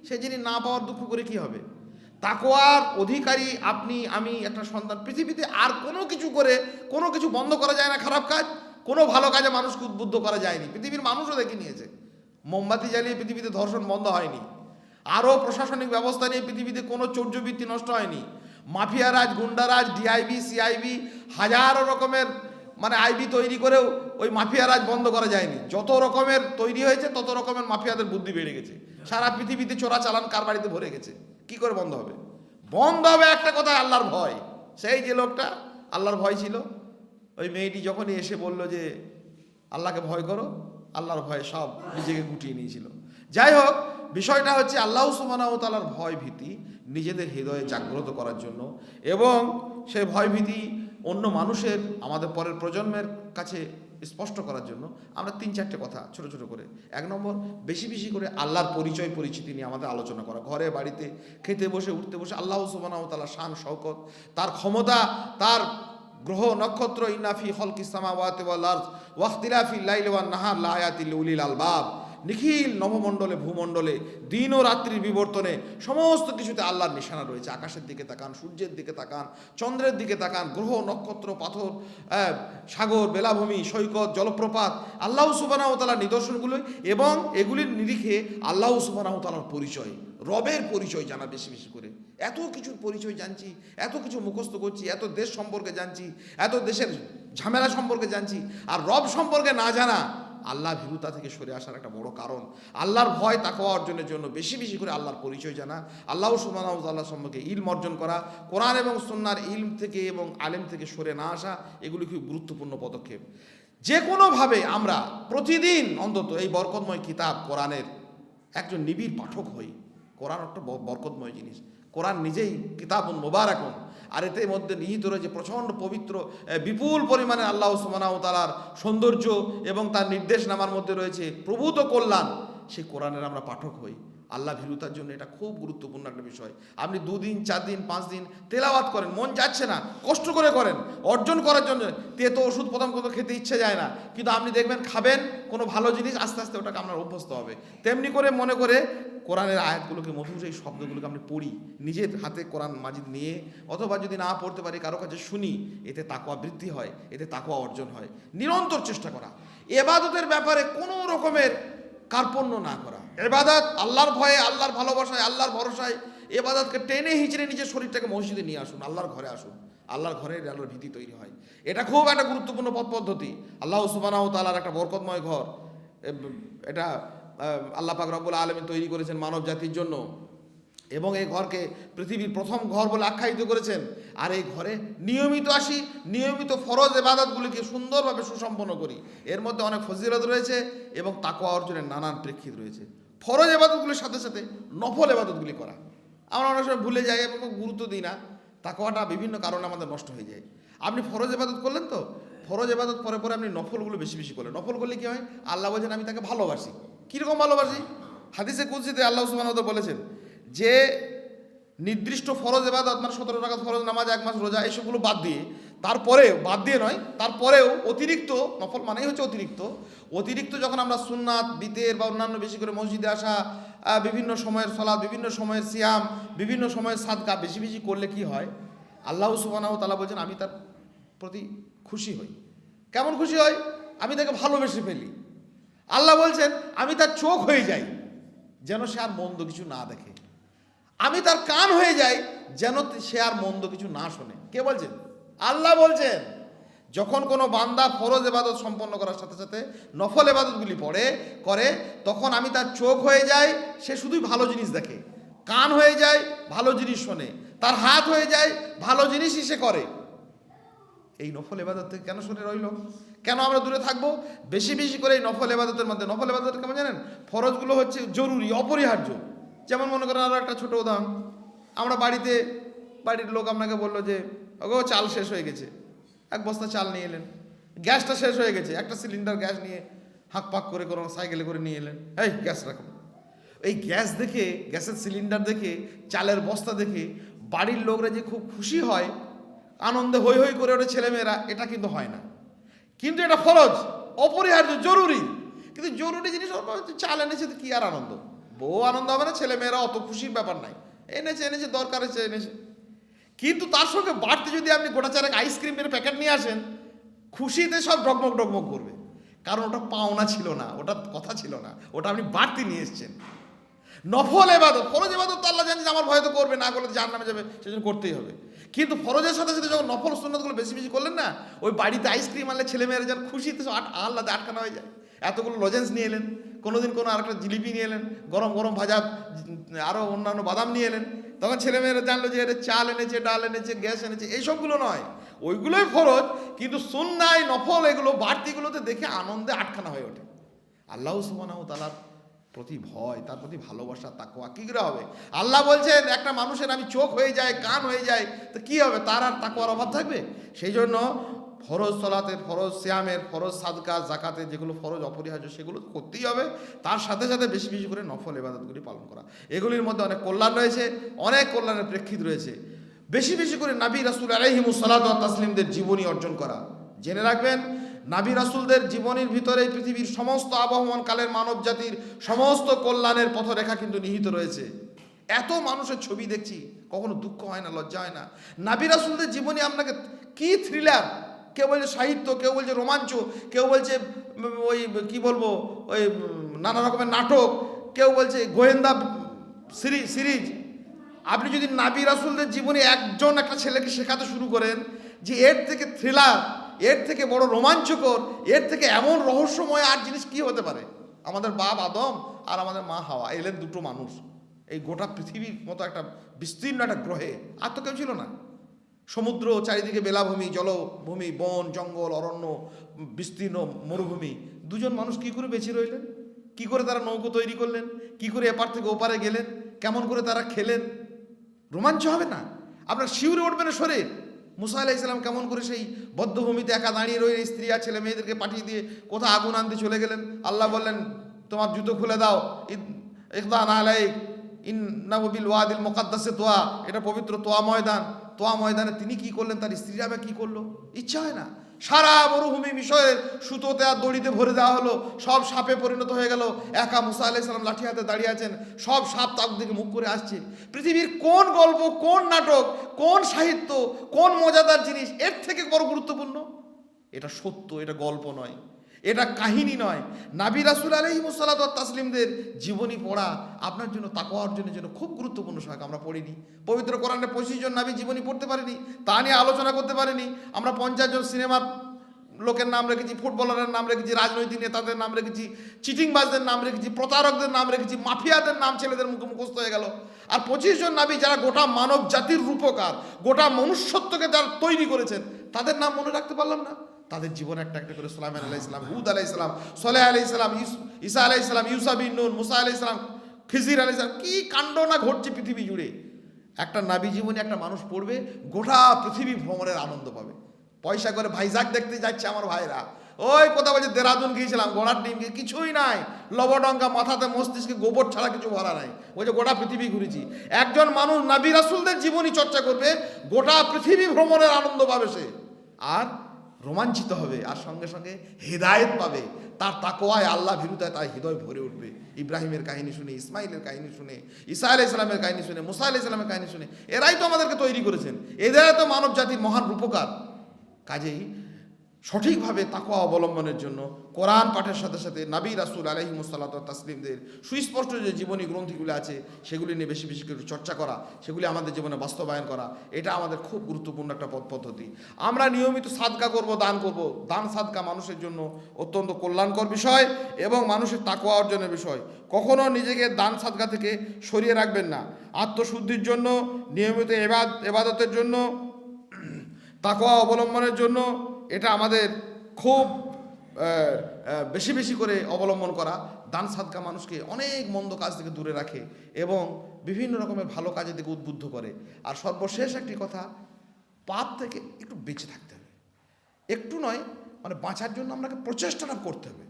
সেই জিনিস না পাওয়ার দুঃখ করে কি হবে? তাকওয়ার অধিকারী আপনি, আমি, একটা সন্তান। পৃথিবীতে আর কোনো কিছু করে কোনো কিছু বন্ধ করা যায় না, খারাপ কাজ, কোনো ভালো কাজে মানুষকে উদ্বুদ্ধ করা যায়নি। পৃথিবীর মানুষও দেখে নিয়েছে, মোমবাতি জ্বালিয়ে পৃথিবীতে ধর্ষণ বন্ধ হয়নি, আরও প্রশাসনিক ব্যবস্থা নিয়ে পৃথিবীতে কোনো চৌর্যবৃত্তি নষ্ট হয়নি, মাফিয়ারাজ, গুন্ডারাজ, ডিআইবি, সিআইবি, হাজারো রকমের আইবি তৈরি করেও ওই মাফিয়ারাজ বন্ধ করা যায়নি। যত রকমের তৈরি হয়েছে তত রকমের মাফিয়াদের বুদ্ধি বেড়ে গেছে। সারা পৃথিবীতে চোরাচালান কার বাড়িতে ভরে গেছে। কি করে বন্ধ হবে? বন্ধ হবে একটা কথা, আল্লাহর ভয়। সেই যে লোকটা আল্লাহর ভয় ছিল, ওই মেয়েটি যখনই এসে বলল যে আল্লাহকে ভয় করো, আল্লাহর ভয়ে সব নিজেকে গুটিয়ে নিয়েছিল। যাই হোক, বিষয়টা হচ্ছে আল্লাহ সুবহানাহু ওয়া তাআলার ভয় ভীতি নিজেদের হৃদয়ে জাগ্রত করার জন্য, এবং সেই ভয় ভীতি অন্য মানুষের, আমাদের পরের প্রজন্মের কাছে স্পষ্ট করার জন্য আমরা 3-4টে কথা ছোট ছোট করে। 1 নম্বর, বেশি বেশি করে আল্লাহর পরিচয় পরিচিতি নিয়ে আমাদের আলোচনা করা। ঘরে বাড়িতে খেতে বসে উঠতে বসে আল্লাহ সুবহানাহু ওয়া তাআলার শান শওকত, তার ক্ষমতা, তার গ্রহ নক্ষত্র, ইন্না ফি খালকিস সামাওয়াতি ওয়াল আরদ ওয়া ইখতিলাফিল লাইলি ওয়ান নাহার লাআয়াতিল লিউলিল আলবাব। নিখিল নবমণ্ডলে, ভূমণ্ডলে, দিন ও রাত্রির বিবর্তনে সমস্ত কিছুতে আল্লাহর নিশানা রয়েছে। আকাশের দিকে তাকান, সূর্যের দিকে তাকান, চন্দ্রের দিকে তাকান, গ্রহ নক্ষত্র, পাথর, সাগর, বেলাভূমি, সৈকত, জলপ্রপাত, আল্লাহ সুবহানাহু ওয়া তাআলার নিদর্শনগুলো, এবং এগুলির নিরিখে আল্লাহ সুবহানাহু ওয়া তাআলার পরিচয়, রবের পরিচয় জানা বেশি বেশি করে। এত কিছুর পরিচয় জানছি, এত কিছু মুখস্থ করছি, এত দেশ সম্পর্কে জানছি, এত দেশের ঝামেলা সম্পর্কে জানছি, আর রব সম্পর্কে না জানা আল্লাহ ভীরুতা থেকে সরে আসার একটা বড় কারণ। আল্লাহর ভয় তাকওয়া অর্জনের জন্য বেশি বেশি করে আল্লাহর পরিচয় জানা, আল্লাহ সুবহানাহু ওয়া তাআলা সম্পর্কে ইলম অর্জন করা, কোরআন এবং সুন্নাহর ইলম থেকে এবং আলেম থেকে সরে না আসা, এগুলি খুব গুরুত্বপূর্ণ পদক্ষেপ। যে কোনোভাবে আমরা প্রতিদিন অন্তত এই বরকতময় কিতাব কোরআনের একজন নিবিড় পাঠক হই। কোরআন একটা বরকতময় জিনিস। কোরআন নিজেই কিতাবুন মুবারাকুন, আর এতে মধ্যে নিহিত রয়েছে প্রচণ্ড পবিত্র, বিপুল পরিমাণে আল্লাহ সুবহানাহু ওয়া তাআলার সৌন্দর্য, এবং তার নির্দেশনামার মধ্যে রয়েছে প্রভূত কল্যাণ। সেই কোরআনের আমরা পাঠক হই। আল্লাহ ভীরুতার জন্য এটা খুব গুরুত্বপূর্ণ একটা বিষয়। আপনি 2 দিন 4 দিন 5 দিন তেলাওয়াত করেন, মন যাচ্ছে না, কষ্ট করে করেন, অর্জন করার জন্য। তেতো ওষুধ প্রথম কথা খেতে ইচ্ছে যায় না, কিন্তু আপনি দেখবেন খাবেন কোনো ভালো জিনিস, আস্তে আস্তে ওটাকে আপনার অভ্যস্ত হবে। তেমনি করে মনে করে কোরআনের আয়াতগুলোকে, মধুর এই শব্দগুলোকে আপনি পড়ি, নিজের হাতে কোরআন মাজিদ নিয়ে, অথবা যদি না পড়তে পারি কারো কাছে শুনি, এতে তাকওয়া বৃদ্ধি হয়, এতে তাকওয়া অর্জন হয়। নিরন্তর চেষ্টা করা, ইবাদতের ব্যাপারে কোনো রকমের কার্পণ্য না করা। ইবাদত আল্লাহর ভয়ে, আল্লাহর ভালোবাসায়, আল্লাহর ভরসায় ইবাদতকে টেনে হিঁচড়ে নিজের শরীরটাকে মসজিদে নিয়ে আসুন, আল্লাহর ঘরে আসুন, আল্লাহর ঘরে আল্লাহর ভীতি তৈরি হয়। এটা খুব একটা গুরুত্বপূর্ণ পথ পদ্ধতি। আল্লাহ সুবহানাহু ওয়া তাআলার একটা বরকতময় ঘর, এটা আল্লাহ পাক রব্বুল আলামিন তৈরি করেছেন মানব জাতির জন্য, এবং এই ঘরকে পৃথিবীর প্রথম ঘর বলে আখ্যায়িত করেছেন। আর এই ঘরে নিয়মিত আসি, নিয়মিত ফরজ ইবাদতগুলিকে সুন্দরভাবে সুসম্পন্ন করি। এর মধ্যে অনেক ফজিলত রয়েছে এবং তাকওয়া অর্জনের নানান প্রেক্ষিত রয়েছে। ফরজ ইবাদতগুলির সাথে সাথে নফল ইবাদতগুলি করা আমরা অনেক সময় ভুলে যাই এবং গুরুত্ব দিই না। তাকওয়াটা বিভিন্ন কারণে আমাদের নষ্ট হয়ে যায়। আপনি ফরজ ইবাদত করলেন, তো ফরজ ইবাদত পরে পরে আপনি নফলগুলো বেশি বেশি করলেন। নফল করলে কি হয়? আল্লাহ বলছেন আমি তাকে ভালোবাসি। কীরকম ভালোবাসি? হাদিসে কুদসিতে আল্লাহ সুবহানাহু ওয়া তাআলা বলেছেন যে নির্দিষ্ট ফরজ ইবাদত, 17 রাকাত ফরজ নামাজ, 1 মাস রোজা, এসবগুলো বাদ দিয়ে, তারপরেও অতিরিক্ত, নফল মানেই হচ্ছে অতিরিক্ত যখন আমরা সুন্নাত, বিতের বা অন্যান্য বেশি করে মসজিদে আসা, বিভিন্ন সময়ের সালাত, বিভিন্ন সময়ের সিয়াম, বিভিন্ন সময়ের সাদকা বেশি বেশি করলে কি হয়? আল্লাহ সুবহানাহু ওয়া তাআলা বলছেন আমি তার প্রতি খুশি হই। কেমন খুশি হই? আমি তাকে ভালোবেসে ফেলি। আল্লাহ বলছেন আমি তার চোখ হয়ে যাই যেন সে আর মন্দ কিছু না দেখে, আমি তার কান হয়ে যাই যেন সে আর মন্দ কিছু না শোনে। কে বলছেন? আল্লাহ বলছেন যখন কোনো বান্দা ফরজ ইবাদত সম্পন্ন করার সাথে সাথে নফল ইবাদতগুলি করে, তখন আমি তার চোখ হয়ে যাই, সে শুধুই ভালো জিনিস দেখে, কান হয়ে যায়, ভালো জিনিস শোনে, তার হাত হয়ে যায়, ভালো জিনিসই সে করে। এই নফল ইবাদত থেকে কেন সরে রইল? কেন আমরা দূরে থাকবো? বেশি বেশি করে এই নফল ইবাদতের মধ্যে, নফল ইবাদত কেমন জানেন, ফরজগুলো হচ্ছে জরুরি, অপরিহার্য। যেমন মনে করেন, আরও একটা ছোট উদাহরণ, আমরা বাড়ির লোক আপনাকে বললো যে ওগো চাল শেষ হয়ে গেছে, এক বস্তা চাল নিয়ে এলেন। গ্যাসটা শেষ হয়ে গেছে, একটা সিলিন্ডার গ্যাস নিয়ে হাঁক পাক করে কোনো সাইকেলে করে নিয়ে এলেন, এই গ্যাস রাখুন। এই গ্যাস দেখে, গ্যাসের সিলিন্ডার দেখে, চালের বস্তা দেখে বাড়ির লোকরা যে খুব খুশি হয়, আনন্দে হৈ হৈ করে ওঠে ছেলেমেয়েরা, এটা কিন্তু হয় না। কিন্তু এটা ফরজ, অপরিহার্য, জরুরি। কিন্তু জরুরি জিনিস চাল এনেছে তো কি আর আনন্দ? বউ আনন্দ হবে না, ছেলেমেয়েরা অত খুশির ব্যাপার নাই, এনেছে দরকার হচ্ছে এনেছে। কিন্তু তার সঙ্গে বাড়তি যদি আপনি গোটা চারেক আইসক্রিমের প্যাকেট নিয়ে আসেন, খুশিতে সব ডগমগ করবে, কারণ ওটা পাওনা ছিল না, ওটা কথা ছিল না, ওটা আপনি বাড়তি নিয়ে এসছেন। নফল ইবাদত, ফরজ ইবাদত তো আল্লাহ জানে যে আমার ভয় তো করবে, না করলে জাহান্নামে যাবে, সেজন্য করতেই হবে। কিন্তু ফরজের সাথে সাথে যখন নফল সুন্নতগুলো বেশি বেশি করলেন না, ওই বাড়িতে আইসক্রিম আনলে ছেলেমেয়েরা যেন খুশিতে আল্লাহতে আটকানো হয়ে যায়। এতগুলো লজেন্স নিয়ে এলেন, কোনোদিন কোনো আরেকটা জিলিপি নিয়ে এলেন, গরম গরম ভাজা আরও অন্যান্য বাদাম নিয়ে এলেন, তখন ছেলেমেয়েরা জানলো যে এটা চাল এনেছে, ডাল এনেছে, গ্যাস এনেছে। এইসবগুলো নয়, ওইগুলোই ফরজ, কিন্তু সুন্নাহ নফল এগুলো বাড়তিগুলোতে দেখে আনন্দে আটখানা হয়ে ওঠে। আল্লাহ সুবহানাহু ওয়া তাআলার প্রতি ভয়, তার প্রতি ভালোবাসা, তাকওয়া কি করে হবে? আল্লাহ বলছেন একটা মানুষের আমি চোখ হয়ে যায়, কান হয়ে যায়, তো কি হবে? তার আর তাকওয়ার অভাব থাকবে? সেই জন্য ফরজ সলাতের, ফরজ সিয়ামের, ফরজ সাদকা, জাকাতের যেগুলো ফরজ অপরিহার্য সেগুলো করতেই হবে। তার সাথে সাথে বেশি বেশি করে নফল ইবাদতগুলি পালন করা। এগুলির মধ্যে অনেক কল্যাণ রয়েছে, অনেক কল্যাণের প্রেক্ষিত রয়েছে। বেশি বেশি করে নবী রাসূল আলাইহিমুস সালাতু ওয়াত তাসলিমদের জীবনী অর্জন করা। জেনে রাখবেন, নবী রাসূলদের জীবনীর ভিতরে পৃথিবীর সমস্ত আবহমান কালের মানব জাতির সমস্ত কল্যাণের পথরেখা কিন্তু নিহিত রয়েছে। এত মানুষের ছবি দেখছি, কখনো দুঃখ হয় না, লজ্জা হয় না? নবী রাসূলদের জীবনী আপনাকে কি থ্রিলার, কেউ বলছে সাহিত্য, কেউ বলছে রোমাঞ্চ, কেউ বলছে ওই কি বলবো ওই নানা রকমের নাটক, কেউ বলছে গোয়েন্দা সিরিজ। আপনি যদি নবী রাসূলদের জীবনী একটা ছেলেকে শেখাতে শুরু করেন যে এর থেকে থ্রিলার, এর থেকে বড় রোমাঞ্চকর, এর থেকে এমন রহস্যময় আর জিনিস কি হতে পারে? আমাদের বাপ আদম আর আমাদের মা হাওয়া এলেন দুটো মানুষ এই গোটা পৃথিবীর মতো একটা বিস্তীর্ণ একটা গ্রহে, আর তো কেউ ছিল না। সমুদ্র চারিদিকে, বেলাভূমি, জলভূমি, বন জঙ্গল, অরণ্য, বিস্তীর্ণ মরুভূমি। দুজন মানুষ কি করে বেঁচে রইলেন? কি করে তারা নৌকো তৈরি করলেন? কি করে এপার থেকে ওপারে গেলেন? কেমন করে তারা খেলেন? রোমাঞ্চ হবে না? আপনার শিউরে উঠবে না শরীর? মুসা আলাইহিস সালাম কেমন করে সেই বদ্ধভূমিতে একা দাঁড়িয়ে রয়ে স্ত্রী আর ছেলে মেয়েদেরকে পাঠিয়ে দিয়ে কোথাও আগুন আনতে চলে গেলেন। আল্লাহ বললেন তোমার জুতো খুলে দাও, ইখদান আলাইক ইন্নাহু বিল ওয়াদিল মুকাদ্দাসে তোয়া, এটা পবিত্র তোয়া ময়দান। তোয়া ময়দানে তিনি কি করলেন, তার স্ত্রীরা বা কি করলো? ইচ্ছা হয় না? সারা মরুভূমি মিশরের সুতোতে আর দড়িতে ভরে দেওয়া হলো, সব সাপে পরিণত হয়ে গেল। একা মুসা আলাইহিস সালাম লাঠি হাতে দাঁড়িয়ে আছেন, সব সাপ তাক দিকে মুখ করে আসছে। পৃথিবীর কোন গল্প, কোন নাটক, কোন সাহিত্য, কোন মজাদার জিনিস এর থেকে বড় গুরুত্বপূর্ণ? এটা সত্য, এটা গল্প নয়, এটা কাহিনী নয়। নবী রাসূল আলাইহিমুস সালাতু ওয়াত তাসলিমদের জীবনী পড়া আপনার জন্য, তাকওয়া অর্জনের জন্য খুব গুরুত্বপূর্ণ শাক। আমরা পড়িনি পবিত্র কোরআনে 25 জন নবী জীবনী পড়তে পারিনি, তা নিয়ে আলোচনা করতে পারিনি। আমরা 50 জন সিনেমার লোকের নাম রেখেছি, ফুটবলারের নাম রেখেছি, রাজনৈতিক নেতাদের নাম রেখেছি, চিটিংবাজদের নাম রেখেছি, প্রতারকদের নাম রেখেছি, মাফিয়াদের নাম ছেলেদের মুখে মুখস্থ হয়ে গেল। আর 25 জন নবী যারা গোটা মানব জাতির রূপকার, গোটা মনুষ্যত্বকে যারা তৈরি করেছেন, তাদের নাম মনে রাখতে পারলাম না। তাদের জীবন একটা একটা করে সুলাইমান আলাইহিস সালাম, হুদ আলাইহিস সালাম, সালেহ আলাইহিস সালাম, ঈসা আলাইহিস সালাম, ইউসা বিন নূন, মুসা আলাইহিস সালাম, খিজির আলাইহিস সালাম, কি কাণ্ড না ঘটছে পৃথিবী জুড়ে। একটা নবী জীবনী একটা মানুষ পড়বে, গোটা পৃথিবী ভ্রমণের আনন্দ পাবে। পয়সা করে ভাইজাগ দেখতে যাচ্ছে আমার ভাইরা, ওই কোথা বলছে দেরাদুন গিয়েছিলাম, ঘোড়ার ডিম, কিছুই নাই, লবডঙ্কা, মাথাতে মস্তিষ্কে গোবর ছাড়া কিছু ভরা নাই, ওই যে গোটা পৃথিবী ঘুরেছি। একজন মানুষ নবী রাসূলদের জীবনী চর্চা করবে, গোটা পৃথিবী ভ্রমণের আনন্দ পাবে সে, আর রোমাঞ্চিত হবে, আর সঙ্গে সঙ্গে হেদায়েত পাবে। তার তাকওয়ায়, আল্লাহ ভীরুতায় তার হৃদয় ভরে উঠবে। ইব্রাহিমের কাহিনী শুনে, ইসমাইলের কাহিনী শুনে, ঈসা আলাইহিস সালামের কাহিনী শুনে, মুসা আলাইহিস সালামের কাহিনী শুনে, এরাই তো আমাদেরকে তৈরি করেছেন, এদের তো মানব জাতির মহান রূপকার। কাজেই সঠিকভাবে তাকওয়া অবলম্বনের জন্য কোরআন পাঠের সাথে সাথে নবী রাসূল আলাইহিমুসসালাতু তাসলিমদের সুস্পষ্ট যে জীবনী গ্রন্থিগুলো আছে সেগুলি নিয়ে বেশি বেশি করে চর্চা করা, সেগুলি আমাদের জীবনে বাস্তবায়ন করা, এটা আমাদের খুব গুরুত্বপূর্ণ একটা পদ্ধতি। আমরা নিয়মিত সাদকা করব, দান করব। দান সাদকা মানুষের জন্য অত্যন্ত কল্যাণকর বিষয় এবং মানুষের তাকওয়া অর্জনের বিষয়। কখনো নিজেকে দান সাদকা থেকে সরিয়ে রাখবেন না। আত্মশুদ্ধির জন্য, নিয়মিত এবাদতের জন্য, তাকওয়া অবলম্বনের জন্য এটা আমাদের খুব বেশি বেশি করে অবলম্বন করা। দান সাদকা মানুষকে অনেক মন্দ কাজ থেকে দূরে রাখে এবং বিভিন্ন রকমের ভালো কাজের দিকে উদ্বুদ্ধ করে। আর সর্বশেষ একটি কথা, পাপ থেকে একটু বেঁচে থাকতে হবে। একটু নয়, মানে বাঁচার জন্য আপনাকে প্রচেষ্টাটা করতে হবে।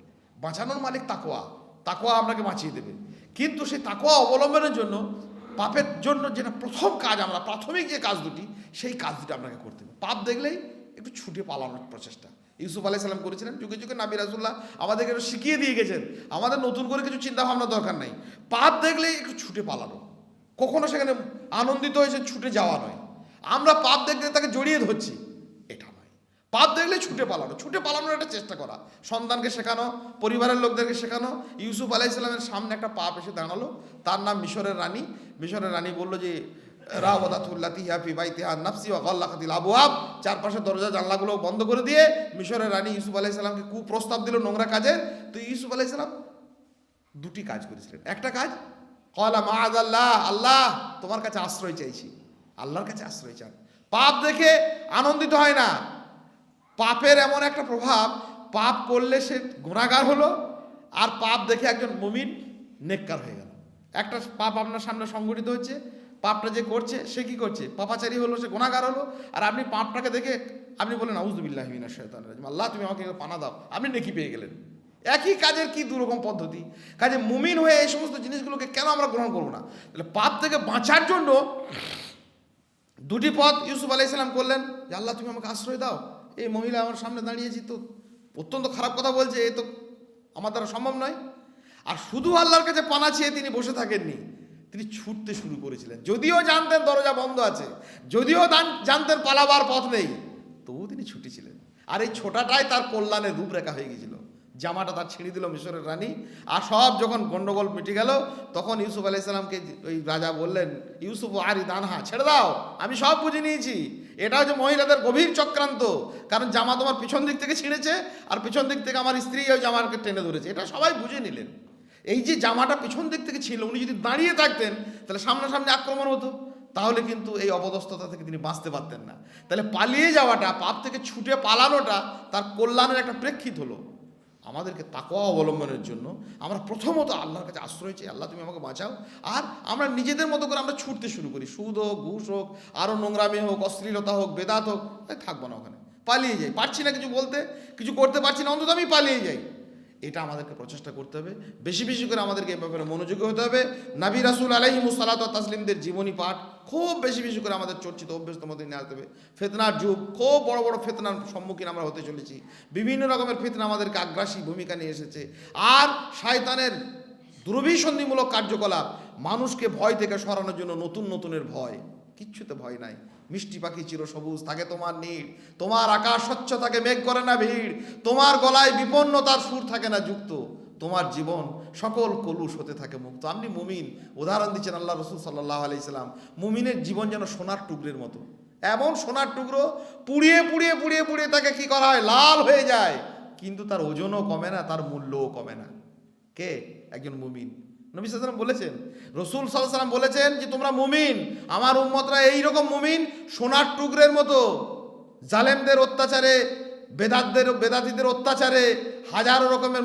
বাঁচানোর মালিক তাকওয়া, তাকওয়া আপনাকে বাঁচিয়ে দেবে। কিন্তু সেই তাকওয়া অবলম্বনের জন্য পাপের জন্য যেটা প্রথম কাজ, আমরা প্রাথমিক যে কাজ দুটি, সেই কাজ দুটি আপনাকে করতে হবে। পাপ দেখলেই একটু ছুটে পালানোর প্রচেষ্টা ইউসুফ আলাইহিস সালাম করেছিলেন। যুগে যুগে নবী রাসূলুল্লাহ আমাদেরকে শিখিয়ে দিয়ে গেছেন। আমাদের নতুন করে কিছু চিন্তা ভাবনা দরকার নাই। পাপ দেখলেই একটু ছুটে পালানো, কখনো সেখানে আনন্দিত হয়েছে ছুটে যাওয়া নয়। আমরা পাপ দেখলে তাকে জড়িয়ে ধরছি, এটা নয়। পাপ দেখলে ছুটে পালানো, ছুটে পালানোর একটা চেষ্টা করা, সন্তানকে শেখানো, পরিবারের লোকদেরকে শেখানো। ইউসুফ আলাইহিস সালামের সামনে একটা পাপ এসে দাঁড়ালো, তার নাম মিশরের রানী। মিশরের রানী বললো যে রাওয়াদাতুল্লাতি হিয়া ফি বাইতিহা আন নাফসি ওয়া গাল্লাকাতিল আবওয়াব, চারপাশে দরজা জানলাগুলো বন্ধ করে দিয়ে মিশরের রানী ইউসুফ আলাইহিস সালামকে কুপ্রস্তাব দিল নোংরা কাজের। তো ইউসুফ আলাইহিস সালাম দুটি কাজ করেছিলেন। একটা কাজ, ক্বালা মাআযাল্লাহ, আল্লাহ তোমার কাছে আশ্রয় চাইছি। আল্লাহর কাছে আশ্রয় চান। পাপ দেখে আনন্দিত হয় না। পাপের এমন একটা প্রভাব, পাপ করলে সে গুনাহগার হলো, আর পাপ দেখে একজন মুমিন নেককার হয়ে গেল। একটা পাপ আপনার সামনে সংগঠিত হচ্ছে, পাপটা যে করছে সে কি করছে, পাপাচারী হলো, সে গুনাহগার হলো, আর আপনি পাপটাকে দেখে আপনি বলেন আউযু বিল্লাহি মিনাশ শাইতানির রাজিম, আল্লাহ তুমি আমাকে পানা দাও, আপনি নেকি পেয়ে গেলেন। একই কাজের কি দুরকম পদ্ধতি। কাজে মুমিন হয়ে এই সমস্ত জিনিসগুলোকে কেন আমরা গ্রহণ করবো না? তাহলে পাপ থেকে বাঁচার জন্য দুটি পথ ইউসুফ আলাইহিস সালাম করলেন যে আল্লাহ তুমি আমাকে আশ্রয় দাও। এই মহিলা আমার সামনে দাঁড়িয়েছি তো অত্যন্ত খারাপ কথা বলছে, এ তো আমার দ্বারা সম্ভব নয়। আর শুধু আল্লাহর কাছে পানা চেয়ে তিনি বসে থাকেননি, তিনি ছুটতে শুরু করেছিলেন। যদিও জানতেন দরজা বন্ধ আছে, যদিও জানতেন পালাবার পথ নেই, তবুও তিনি ছুটেছিলেন। আর এই ছোটাটাই তার কল্যাণের রূপরেখা হয়ে গেছিল। জামাটা তার ছিঁড়ে দিল মিশরের রানী। আর সব যখন গন্ডগোল মিটে গেল, তখন ইউসুফ আলাইহিস সালামকে ওই রাজা বললেন, ইউসুফ আরিদ আনহা, ছেড়ে দাও, আমি সব বুঝে নিয়েছি। এটা হচ্ছে মহিলাদের গভীর চক্রান্ত। কারণ জামা তোমার পিছন দিক থেকে ছিঁড়েছে, আর পিছন দিক থেকে আমার স্ত্রী ওই জামাকে টেনে ধরেছে, এটা সবাই বুঝে নিলেন। এই যে জামাটা পিছন দিক থেকে ছিল, উনি যদি দাঁড়িয়ে থাকতেন তাহলে সামনাসামনি আক্রমণ হতো, তাহলে কিন্তু এই অপদস্থতা থেকে তিনি বাঁচতে পারতেন না। তাহলে পালিয়ে যাওয়াটা, পাপ থেকে ছুটে পালানোটা তার কল্যাণের একটা প্রেক্ষিত হলো। আমাদেরকে তাকওয়া অবলম্বনের জন্য আমরা প্রথমত আল্লাহর কাছে আশ্রয় চাই, আল্লাহ তুমি আমাকে বাঁচাও। আর আমরা নিজেদের মতো করে আমরা ছুটতে শুরু করি, সুদ হোক, ঘুষ হোক, আরও নোংরামি হোক, অশ্লীলতা হোক, বেদাত হোক, থাকবো না ওখানে, পালিয়ে যাই। পারছি না কিছু বলতে, কিছু করতে পারছি না, অন্তত আমি পালিয়ে যাই। এটা আমাদেরকে প্রচেষ্টা করতে হবে। বেশি বেশি করে আমাদেরকে এই ব্যাপারে মনোযোগী হতে হবে। নবী রাসূল আলাইহিমুসসালাতু তাসলিমদের জীবনী পাঠ খুব বেশি বেশি করে আমাদের চর্চিত অভ্যস্ত মধ্যে নিয়ে আসতে হবে। ফিতনার যুগ, খুব বড় বড় ফিতনার সম্মুখীন আমরা হতে চলেছি। বিভিন্ন রকমের ফিতনা আমাদেরকে আগ্রাসী ভূমিকা নিয়ে এসেছে। আর শয়তানের দুরভিসন্ধিমূলক কার্যকলাপ মানুষকে ভয় থেকে সরানোর জন্য নতুন নতুনের ভয়, কিচ্ছুতে ভয় নাই। মিষ্টি পাখি চিরসবুজ থাকে তোমার নীড়, তোমার আকাশ স্বচ্ছ থাকে মেঘ করে না ভিড়, তোমার গলায় বিপন্নতার সুর থাকে না যুক্ত, তোমার জীবন সকল কলুষ হতে থাকে মুক্ত। আপনি মুমিন, উদাহরণ দিচ্ছেন আল্লাহ রসুল সাল্লাল্লাহু আলাইহি সাল্লাম। মুমিনের জীবন যেন সোনার টুকরের মতো, এমন সোনার টুকরো পুড়িয়ে পুড়িয়ে পুড়িয়ে পুড়িয়ে তাকে কি করা হয়, লাল হয়ে যায়, কিন্তু তার ওজনও কমে না, তার মূল্যও কমে না। কে? একজন মুমিন। নবী সাল্লাল্লাহু আলাইহি ওয়াসাল্লাম বলেছেন, রসুল সাল্লাল্লাহু আলাইহি ওয়াসাল্লাম বলেছেন যে তোমরা মুমিন, আমার উম্মতরা এইরকম মুমিন, সোনার টুকরের মতো। জালেমদের অত্যাচারে, বেদাতীদের অত্যাচারে, হাজারো রকমের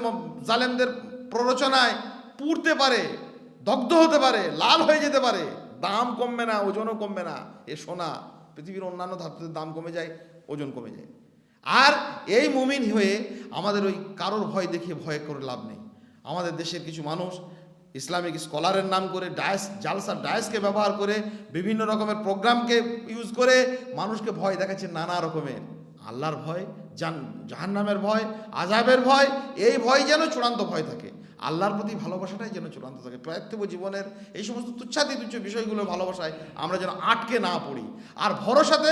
জালেমদের প্ররোচনায় পুড়তে পারে, দগ্ধ হতে পারে, লাল হয়ে যেতে পারে, দাম কমবে না, ওজনও কমবে না। এ সোনা, পৃথিবীর অন্যান্য ধাতুদের দাম কমে যায়, ওজন কমে যায়। আর এই মুমিন হয়ে আমাদের ওই কারোর ভয় দেখিয়ে ভয় করে লাভ নেই। আমাদের দেশের কিছু মানুষ ইসলামিক স্কলারের নাম করে ডায়াসকে ব্যবহার করে, বিভিন্ন রকমের প্রোগ্রামকে ইউজ করে মানুষকে ভয় দেখাচ্ছে নানা রকমের। আল্লাহর ভয়, জাহান্নামের ভয়, আযাবের ভয়, এই ভয় যেন চূড়ান্ত ভয় থাকে। আল্লাহর প্রতি ভালোবাসাটাই যেন চূড়ান্ত থাকে। পার্থিব জীবনের এই সমস্ত তুচ্ছাতি তুচ্ছ বিষয়গুলো ভালোবাসায় আমরা যেন আটকে না পড়ি। আর ভরসাতে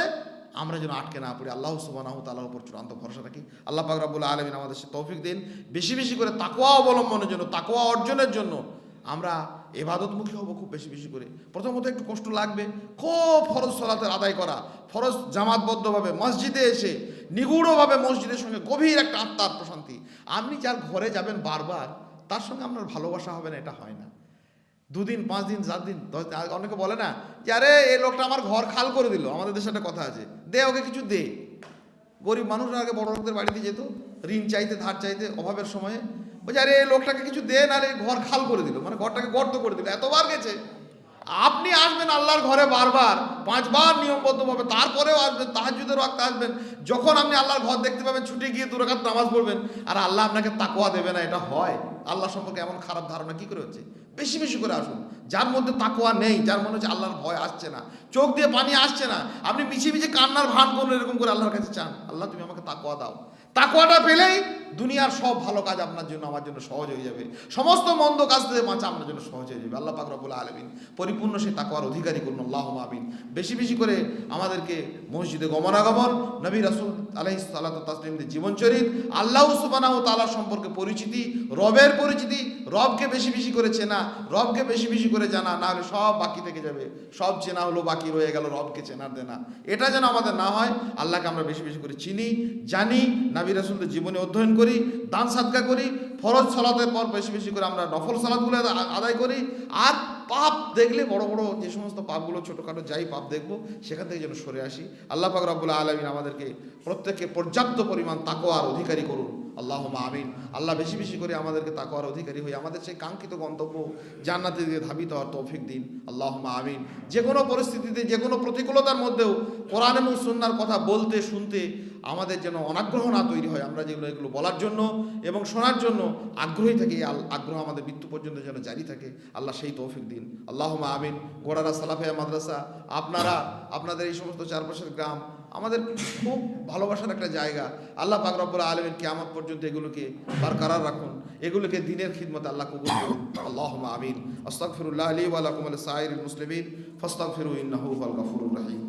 আমরা যেন আটকে না পড়ি। আল্লাহ সুবহানাহু ওয়া তাআলার উপর চূড়ান্ত ভরসা রাখি। আল্লাহ পাক রব্বুল আলামিন আমাদের সে তৌফিক দিন। বেশি বেশি করে তাকওয়া অবলম্বনের জন্য, তাকওয়া অর্জনের জন্য আমরা ইবাদতমুখী হব খুব বেশি বেশি করে। প্রথমত একটু কষ্ট লাগবে, খুব ফরজ সালাতের আদায় করা, ফরজ জামাতবদ্ধভাবে মসজিদে এসে নিগুড়ভাবে মসজিদের সঙ্গে গভীর একটা আত্মার প্রশান্তি। আপনি যার ঘরে যাবেন বারবার, তার সঙ্গে আপনার ভালোবাসা হবে না, এটা হয় না। 2 দিন 5 দিন 7 দিন 10 দিন, অনেকে বলে না যে আরে এই লোকটা আমার ঘর খাল করে দিল। আমাদের দেশে একটা কথা আছে, দে ওকে কিছু দে। গরিব মানুষরা আগে বড় লোকদের বাড়িতে যেত ঋণ চাইতে, ধার চাইতে, অভাবের সময়ে, বলছে আরে এই লোকটাকে কিছু দে, না রে ঘর খাল করে দিল, মানে ঘরটাকে গর্ত করে দিল। এতবার গেছে। আপনি আসবেন আল্লাহর ঘরে বারবার 5 বার নিয়মবদ্ধভাবে, তারপরেও আসবেন, তাহাজ্জুদের ওয়াক্তে আসবেন। যখন আপনি আল্লাহর ঘর দেখতে পাবেন, ছুটে গিয়ে 2 রাকাত নামাজ পড়বেন, আর আল্লাহ আপনাকে তাকওয়া দেবে না, এটা হয়? আল্লাহ সম্পর্কে এমন খারাপ ধারণা কি করে হচ্ছে? বেশি বেশি করে আসুন। যার মধ্যে তাকওয়া নেই, যার মনে হচ্ছে আল্লাহর ভয় আসছে না, চোখ দিয়ে পানি আসছে না, আপনি মিছিয়ে মিছিয়ে কান্নার ভান করলেন, এরকম করে আল্লাহর কাছে চান, আল্লাহ তুমি আমাকে তাকওয়া দাও। তাকওয়াটা পেলেই দুনিয়ার সব ভালো কাজ আপনার জন্য, আমার জন্য সহজ হয়ে যাবে। সমস্ত মন্দ কাজ থেকে বাঁচা আপনার জন্য সহজ হয়ে যাবে। আল্লাহ পাক রব্বুল আলামিন পরিপূর্ণ সেই তাকওয়ার অধিকারী করুন। আল্লাহুম্মা আমিন। বেশি বেশি করে আমাদেরকে মসজিদে গমনাগমন, নবী রাসূল আলাইহিস সালাতু তাসলিমদের জীবনচরিত, আল্লাহ সুবহানাহু ওয়া তাআলা সম্পর্কে পরিচিতি, রবের পরিচিতি, রবকে বেশি বেশি করে চেনা, রবকে বেশি বেশি করে জানা, না হলে সব বাকি থেকে যাবে। সব চেনা হলো, বাকি রয়ে গেল রবকে চেনার দেনা। এটা যেন আমাদের না হয়। আল্লাহকে আমরা বেশি বেশি করে চিনি, জানি, নবী রাসূলদের জীবনে অধ্যয়ন করি, দান সাদকা করি, ফরজ সালাতের পর বেশি বেশি করে আমরা নফল সালাতগুলো আদায় করি। আর পাপ দেখলে, বড় বড় যে সমস্ত পাপগুলো, ছোটোখাটো যাই পাপ দেখবো, সেখান থেকে যেন সরে আসি। আল্লাহ পাক রব্বুল আলামিন আমাদেরকে প্রত্যেককে পর্যাপ্ত পরিমাণ তাকওয়ার অধিকারী করুন। আল্লাহুম্মা আমিন। আল্লাহ বেশি বেশি করে আমাদেরকে তাকওয়ার অধিকারী হয়ে আমাদের সেই কাঙ্ক্ষিত গন্তব্য জান্নাতের দিকে ধাবিত হওয়ার তৌফিক দিন। আল্লাহুম্মা আমিন। যে কোনো পরিস্থিতিতে, যে কোনো প্রতিকূলতার মধ্যেও কোরআন এবং সুন্নাহর কথা বলতে, শুনতে আমাদের যেন অনাগ্রহ না তৈরি হয়। আমরা যেগুলো এগুলো বলার জন্য এবং শোনার জন্য আগ্রহী থাকি, আগ্রহ আমাদের মৃত্যু পর্যন্ত যেন জারি থাকে। আল্লাহ সেই তৌফিক দিন। আল্লাহুম্মা আমিন। গোড়ারা সালাফিয়া মাদ্রাসা, আপনারা, আপনাদের এই সমস্ত চারপাশের গ্রাম আমাদের খুব ভালোবাসার একটা জায়গা। আল্লাহ পাক রব্বুল আলামিন কিয়ামত পর্যন্ত এগুলোকে বরকরার রাখুন, এগুলোকে দ্বীনের খিদমতে আল্লাহ কবুল করুন। আল্লাহুম্মা আমিন। আস্তাগফিরুল্লাহ লি ওয়া লাকুম ওয়া লিসাইরিল মুসলিমিন ফাস্তাগফিরু ইন্নাহু হুয়াল গফুরুর রহিম।